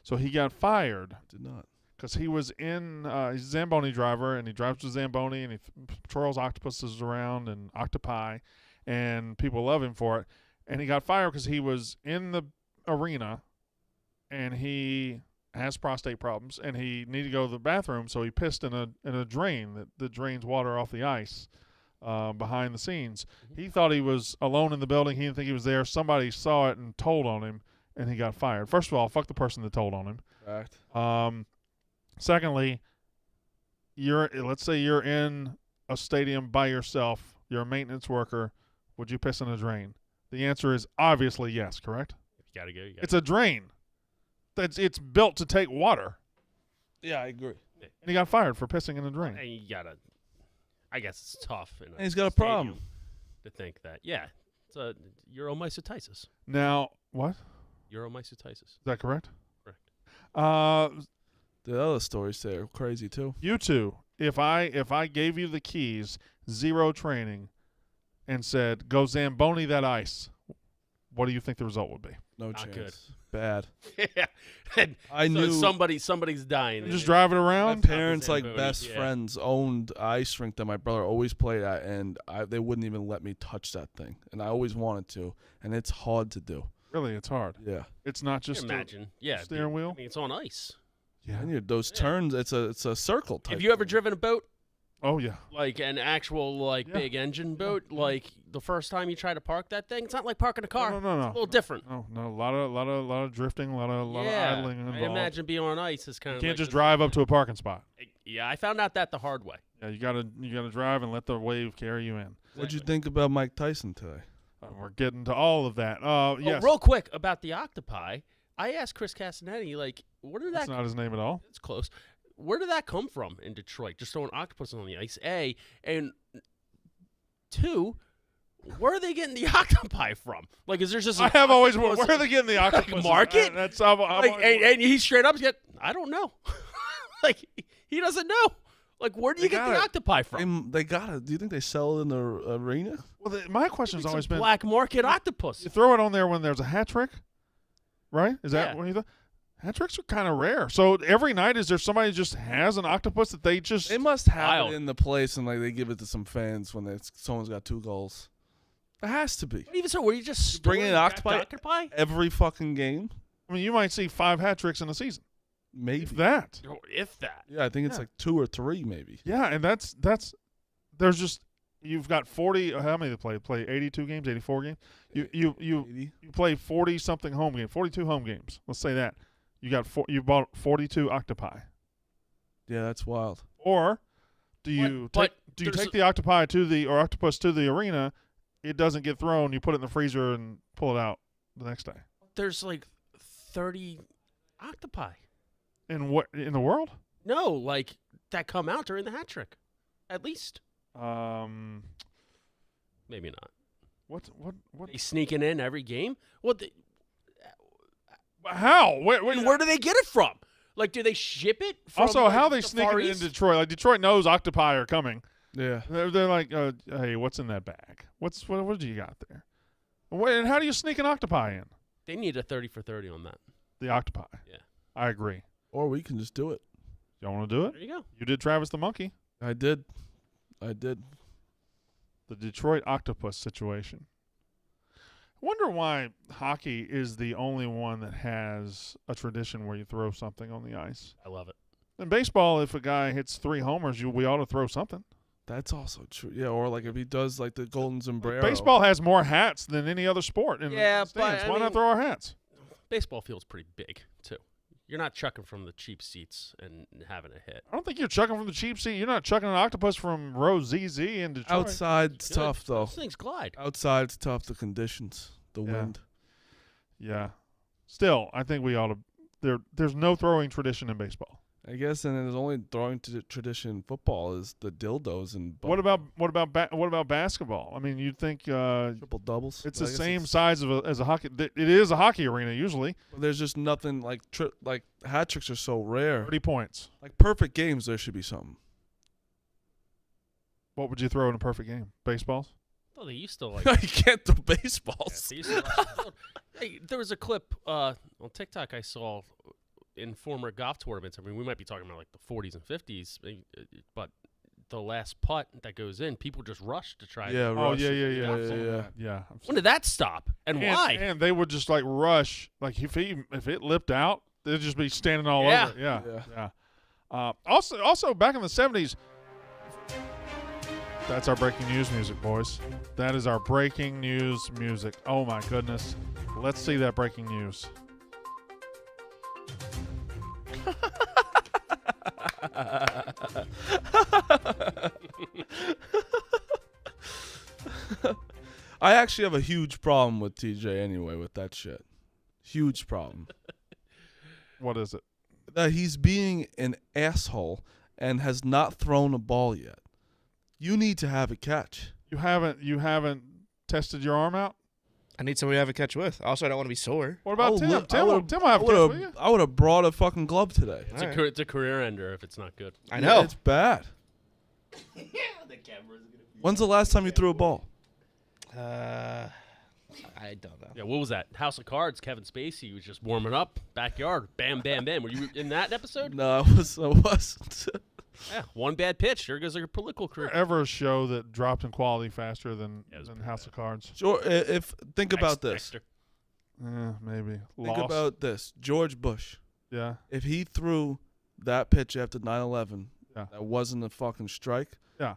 so he got fired Did not. because he was in he's a Zamboni driver and he drives the Zamboni and he patrols octopuses around and octopi and people love him for it, and he got fired because he was in the arena and he has prostate problems and he needed to go to the bathroom, so he pissed in a drain that drains water off the ice. Behind the scenes. He thought he was alone in the building. He didn't think he was there. Somebody saw it and told on him, and he got fired. First of all, fuck the person that told on him. Fact. Secondly, let's say you're in a stadium by yourself. You're a maintenance worker. Would you piss in a drain? The answer is obviously yes, correct? If you gotta go, you gotta It's a drain. It's built to take water. Yeah, I agree. go. And he got fired for pissing in a drain. And you gotta. I guess it's tough. In And he's got a stadium problem. to think that. Yeah, it's a uromycetitis. Now, what? Is Uromycetitis. that correct? Correct. The other stories there are crazy too. You two, if I gave you the keys, zero training, and said, go Zamboni that ice, what do you think the result would be? No Not chance. good. Bad. Yeah. And I so knew somebody's dying. Just drive it my around? parents, like Zamboni, best yeah. friends, owned an ice rink that my brother always played at, and they wouldn't even let me touch that thing, and I always wanted to, and it's hard to do. Really, it's hard. Yeah. It's not just uh, a Imagine. Yeah. steering wheel? I mean, it's on ice. Yeah. And those turns, it's a circle type. Have you ever thing. driven a boat? Oh yeah. Like an actual Yeah. big engine boat? Like the first time you try to park that thing? It's not like parking a car. No. It's a little different. No. A lot of drifting, a lot of idling involved. I imagine being on ice is kind You of. can't just drive up to a parking spot. Yeah, I found out that the hard way. Yeah, you gotta drive and let the wave carry you in. What'd you think about Mike Tyson today? We're getting to all of that. Yes. Oh, real quick about the octopi. I asked Chris Castanetti, like, where did That's that? not his name at all. It's close. Where did that come from in Detroit? Just throwing octopuses on the ice. A and 2. Where are they getting the octopi from? Like, is there just? I have always where are they getting the octopus? market? That's I'm Like, always- and he straight up get. I don't know. Like he doesn't know. Like, where do you They get the got it. octopi from? They got it. Do you think they sell it in the arena? well, my question's It's always a been: black market octopus. you throw it on there when there's a hat trick, right? Is that Yeah. what you thought? Hat tricks are kind of rare. So every night, is there somebody who just has an octopus that they just? They must have Wild. it in the place and like they give it to some fans when someone's got 2 goals. It has to be. But even so, were you just bring in storing octopi? octopi? Every fucking game, I mean, you might see 5 hat tricks in a season. maybe. If that. Oh, if that. Yeah, I think it's Yeah. like 2 or 3, maybe. Yeah, and that's there's just you've got 40. How many they play 82 games, 84 games. You 80. you play 40 something home games, 42 home games. Let's say that you bought 42 octopi. Yeah, that's wild. Or do you But take there's the octopi to the or octopus to the arena? It doesn't get thrown. You put it in the freezer and pull it out the next day. There's like 30 octopi. In what in the world? No, like that come out during the hat trick. At least. Maybe not. What? They sneaking in every game? What? How? Where do they get it from? Like, do they ship it? From, Also, like, how they the sneak Far it in East? Detroit? Like Detroit knows octopi are coming. Yeah. They're like, hey, what's in that bag? What do you got there? And how do you sneak an octopi in? They need a 30 for 30 on that. The octopi. Yeah. I agree. Or we can just do it. You want to do it? There you go. You did Travis the Monkey. I did. The Detroit octopus situation. I wonder why hockey is the only one that has a tradition where you throw something on the ice. I love it. In baseball, if a guy hits 3 homers, we ought to throw something. That's also true. Yeah, or like if he does like the golden sombrero. Baseball has more hats than any other sport in Yeah, the stands. but, I Why not mean- throw our hats? Baseball field's pretty big, too. You're not chucking from the cheap seats and having a hit. I don't think you're chucking from the cheap seat. You're not chucking an octopus from row ZZ in Detroit. Outside's Good. tough though. Those things glide. Outside's tough. The conditions, the Yeah. wind. Yeah. Still, I think we ought to. There's no throwing tradition in baseball. I guess, and there's only throwing tradition in football is the dildos and What about basketball? I mean, you'd think triple doubles? it's But the I guess same size as a hockey. It is a hockey arena usually. There's just nothing like hat tricks are so rare. 30 points. Like perfect games, there should be something. What would you throw in a perfect game? Baseballs? Oh, they used to like. you can't throw Yeah, baseballs. they used to rush the field. Hey, there was a clip on TikTok I saw in former golf tournaments. I mean, we might be talking about like the 40s and 50s, but the last putt that goes in, people just rush to try. Yeah, Oh rush yeah, it. yeah, Yeah, yeah, yeah, yeah. yeah. When did that stop? And why? And they would just like rush. Like if it lipped out, they'd just be standing all Yeah. over. Yeah, Yeah. yeah. Also back in the 70s. That's our breaking news music, boys. That is our breaking news music. Oh my goodness. Let's see that breaking news. I actually have a huge problem with TJ anyway with that shit. Huge problem. What is it? That he's being an asshole and has not thrown a ball yet. You need to have a catch. You haven't tested your arm out? I need somebody to have a catch with. Also, I don't want to be sore. What about Tim? look, Tim will have a catch with you. I would have brought a fucking glove today. It's, All it's a career ender if it's not good. I know. It's bad. When's the last time you threw a ball? I don't know. Yeah, what was that? House of Cards, Kevin Spacey was just warming up, backyard, bam, bam, bam. Were you in that episode? No, I wasn't. Yeah, one bad pitch. There goes your political career. Ever a show that dropped in quality faster than Yeah, it was than pretty House of Cards? Sure. Think about this. Dexter. Maybe. Think Lost. about this. George Bush. Yeah. If he threw that pitch after 9/11, Yeah. that wasn't a fucking strike. Yeah.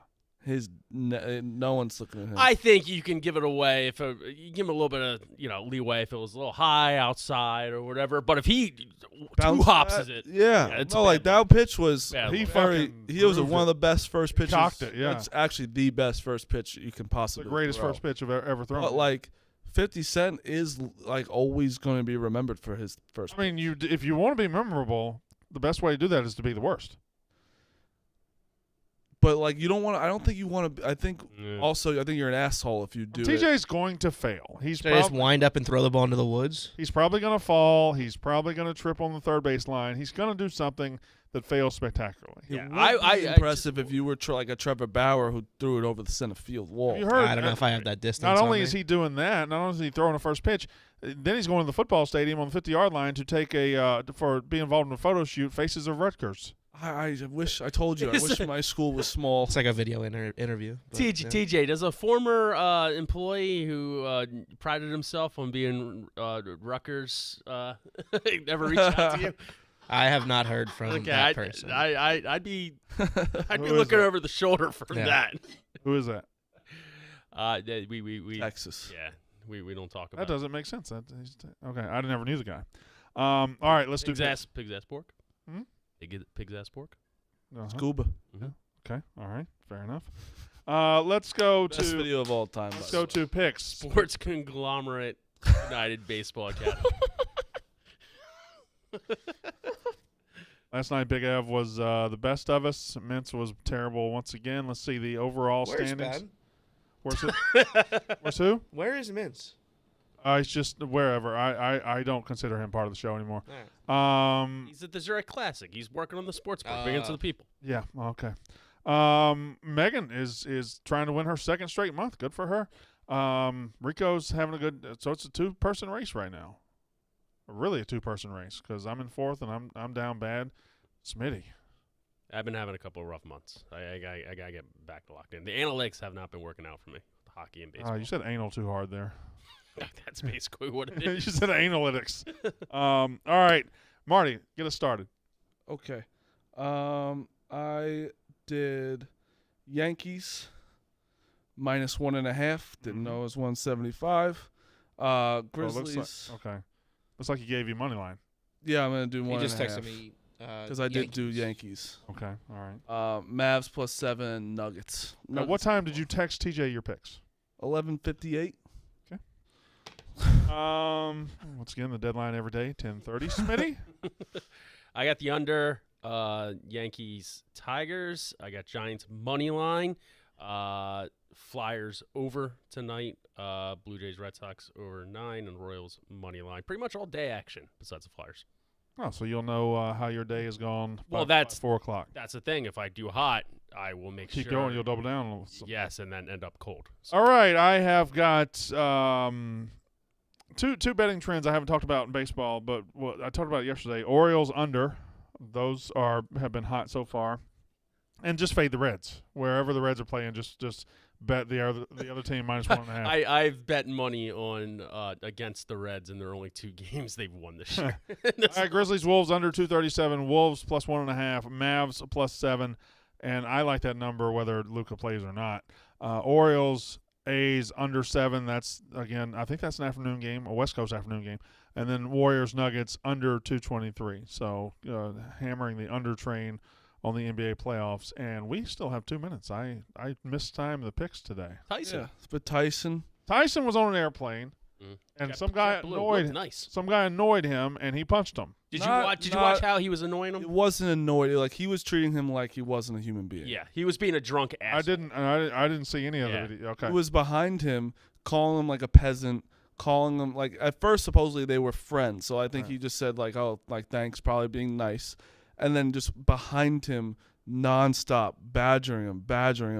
No one's looking at him. I think you can give it away if you give him a little bit of leeway if it was a little high outside or whatever. But if he two hops is it? Yeah. It's No, a like bad that pitch was Bad He look. fucking he was grooved one of it. the best first pitches. Cocked it, yeah. It's actually the best first pitch you can The possibly greatest throw. first pitch I've ever thrown. But like 50 Cent is like always going to be remembered for his first. I mean, if you want to be memorable, the best way to do that is to be the worst. But like you don't want. I don't think you want to. I think Yeah. also I think you're an asshole if you do it. TJ's going to fail. He's Should I just probably wind up and throw the ball into the woods? He's probably going to fall. He's probably going to trip on the third base line. He's going to do something that fails spectacularly. It Yeah, would I be impressive if you were like a Trevor Bauer who threw it over the center field wall. Have you heard? I don't know if I have that distance. Not on only me. is he doing that, not only is he throwing a first pitch, then he's going to the football stadium on the 50-yard line to take for being involved in a photo shoot. Faces of Rutgers. I wish I told you. I wish my school was small. It's like a video interview. but, yeah. TJ, does a former employee who prided himself on being Rutgers ever reach out to you? I have not heard from Okay, that person. I'd be Who is looking that? over the shoulder for Yeah. that. Who is that? We Texas. yeah we don't talk That about doesn't make sense. Okay, I never knew the guy. All right, let's do pig's ass pork. Hmm? Pig's ass pork. Uh-huh. Scuba. Okay, all right, fair enough. Let's go Best to video of all time. let's by go the way. to picks. Sports conglomerate United Baseball Academy. Last night, Big Ev was the best of us. Mintz was terrible once again. Let's see the overall Where's standings. Ben? Where's it? Where's who? Where is Mince? He's just wherever. I don't consider him part of the show anymore. All right. He's at the Zurich Classic. He's working on the sports book, bringing it to the people. Yeah. Okay. Megan is trying to win her second straight month. Good for her. Rico's having a good. So it's a two-person race right now. Really a two-person race because I'm in fourth and I'm down bad. Smitty. I've been having a couple of rough months. I gotta get back locked in. The analytics have not been working out for me. The hockey and baseball. You said anal too hard there. That's basically what it You is. said analytics. All right, Marty, get us started. Okay. I did Yankees minus 1.5. Didn't know it was 175. Oh, it Grizzlies. looks like, okay. Looks like he gave you money line. Yeah, I'm gonna do He 1.5. just texted me. Because I did do Yankees. Okay. All right. Mavs plus 7. Nuggets. At what time did you text TJ your picks? 11:58. Once again, the deadline every day, 10:30. Smitty. I got the under Yankees Tigers. I got Giants money line. Flyers over tonight. Blue Jays Red Sox over 9 and Royals money line. Pretty much all day action besides the Flyers. Oh, so you'll know how your day has gone. Well, by that's 4 o'clock. That's the thing. If I do hot, I will make Keep sure. going. You'll double down. Yes, and then end up cold. So All right, I have got two betting trends I haven't talked about in baseball, but what I talked about it yesterday. Orioles under; those have been hot so far, and just fade the Reds wherever the Reds are playing. Just bet the other team minus 1.5. I've bet money on against the Reds, and there are only 2 games they've won this year. All right, Grizzlies Wolves under 237. Wolves plus 1.5. Mavs plus 7, and I like that number whether Luka plays or not. Orioles A's under 7. That's again, I think that's an afternoon game, a West Coast afternoon game. And then Warriors Nuggets under 223. So hammering the under train on the NBA playoffs, and we still have 2 minutes. I missed time the picks today. Tyson. Yeah, but Tyson. Tyson was on an airplane, and Jet- some guy JetBlue. annoyed Looked nice. some guy annoyed him, and he punched him. Did Not- you watch how he was annoying It him? wasn't annoyed. Like he was treating him like he wasn't a human being. Yeah, he was being a drunk ass. I didn't see any of Yeah. the video. Okay. He was behind him, calling him like a peasant, calling him like at first supposedly they were friends. So I think Right. he just said like, oh, like thanks, probably being nice, and then just behind him nonstop badgering him.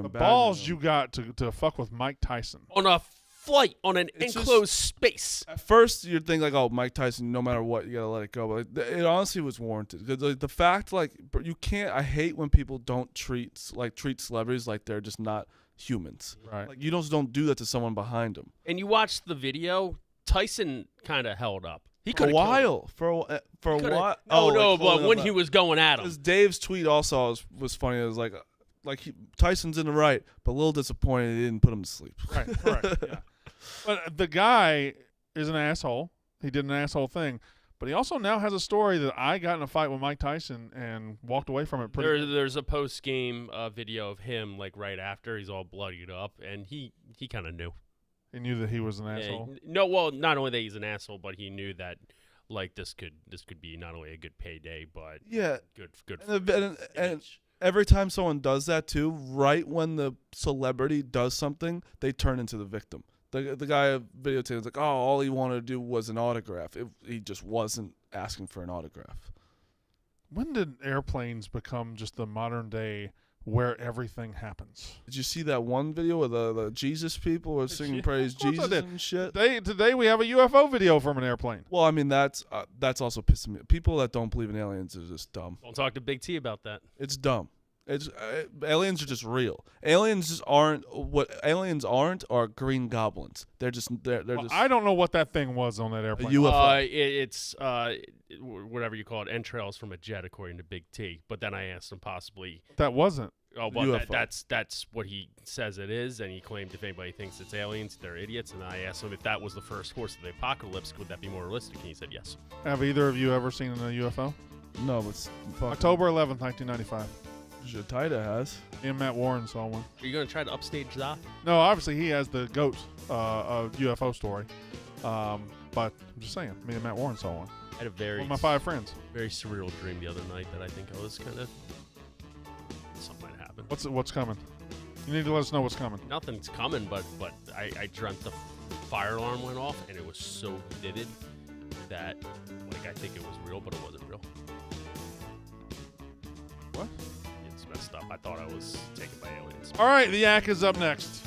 the balls you got to fuck with Mike Tyson. on a flight on an It's just- enclosed space. At first, you'd think like, "Oh, Mike Tyson. No matter what, you gotta let it go." But like, it honestly was warranted. 'Cause, like, the fact, like, you can't. I hate when people don't treat celebrities like they're just not humans. Right. Like you don't do that to someone behind them. And you watched the video. Tyson kind of held up. He For a could while. For a while. Oh, no, like, but holding when up he that- was going at him. Because Dave's tweet also was funny. It was like Tyson's in the right, but a little disappointed he didn't put him to sleep. Right, correct. Yeah. But the guy is an asshole. He did an asshole thing. But he also now has a story that I got in a fight with Mike Tyson and walked away from it pretty There's a post-game video of him, like, right after. He's all bloodied up, and he kind of knew. He knew that he was an asshole. No, well, not only that he's an asshole, but he knew that, like, this could be not only a good payday, but Yeah. good. And image. every time someone does that too, right when the celebrity does something, they turn into the victim. The guy videotaped was like, oh, all he wanted to do was an autograph. He just wasn't asking for an autograph. When did airplanes become just the modern day where everything happens? Did you see that one video where the Jesus people were singing Yeah, praise of course I Jesus did. and shit? Today we have a UFO video from an airplane. Well, I mean that's also pissing me. People that don't believe in aliens are just dumb. Don't talk to Big T about that. It's dumb. It's aliens are just real. Aliens just aren't what aliens aren't are green goblins. They're just I don't know what that thing was on that airplane. UFO. It's whatever you call it, entrails from a jet, according to Big T. But then I asked him possibly. That wasn't. Oh, well, UFO. that's what he says it is, and he claimed if anybody thinks it's aliens, they're idiots. And I asked him if that was the first horse of the apocalypse, would that be more realistic? And he said yes. Have either of you ever seen a UFO? No, but fuck. October 11th, 1995. Taida has. Me and Matt Warren saw one. Are you gonna try to upstage that? No, obviously he has the goat UFO story. But I'm just saying, me and Matt Warren saw one. I had a very One of my 5 friends. very surreal dream the other night that I think I was kind of something might happen. What's coming? You need to let us know what's coming. Nothing's coming, but I dreamt the fire alarm went off, and it was so vivid that like I think it was real, but it wasn't real. What? It's messed up. I thought I was taken by aliens. All right, the Yak is up next.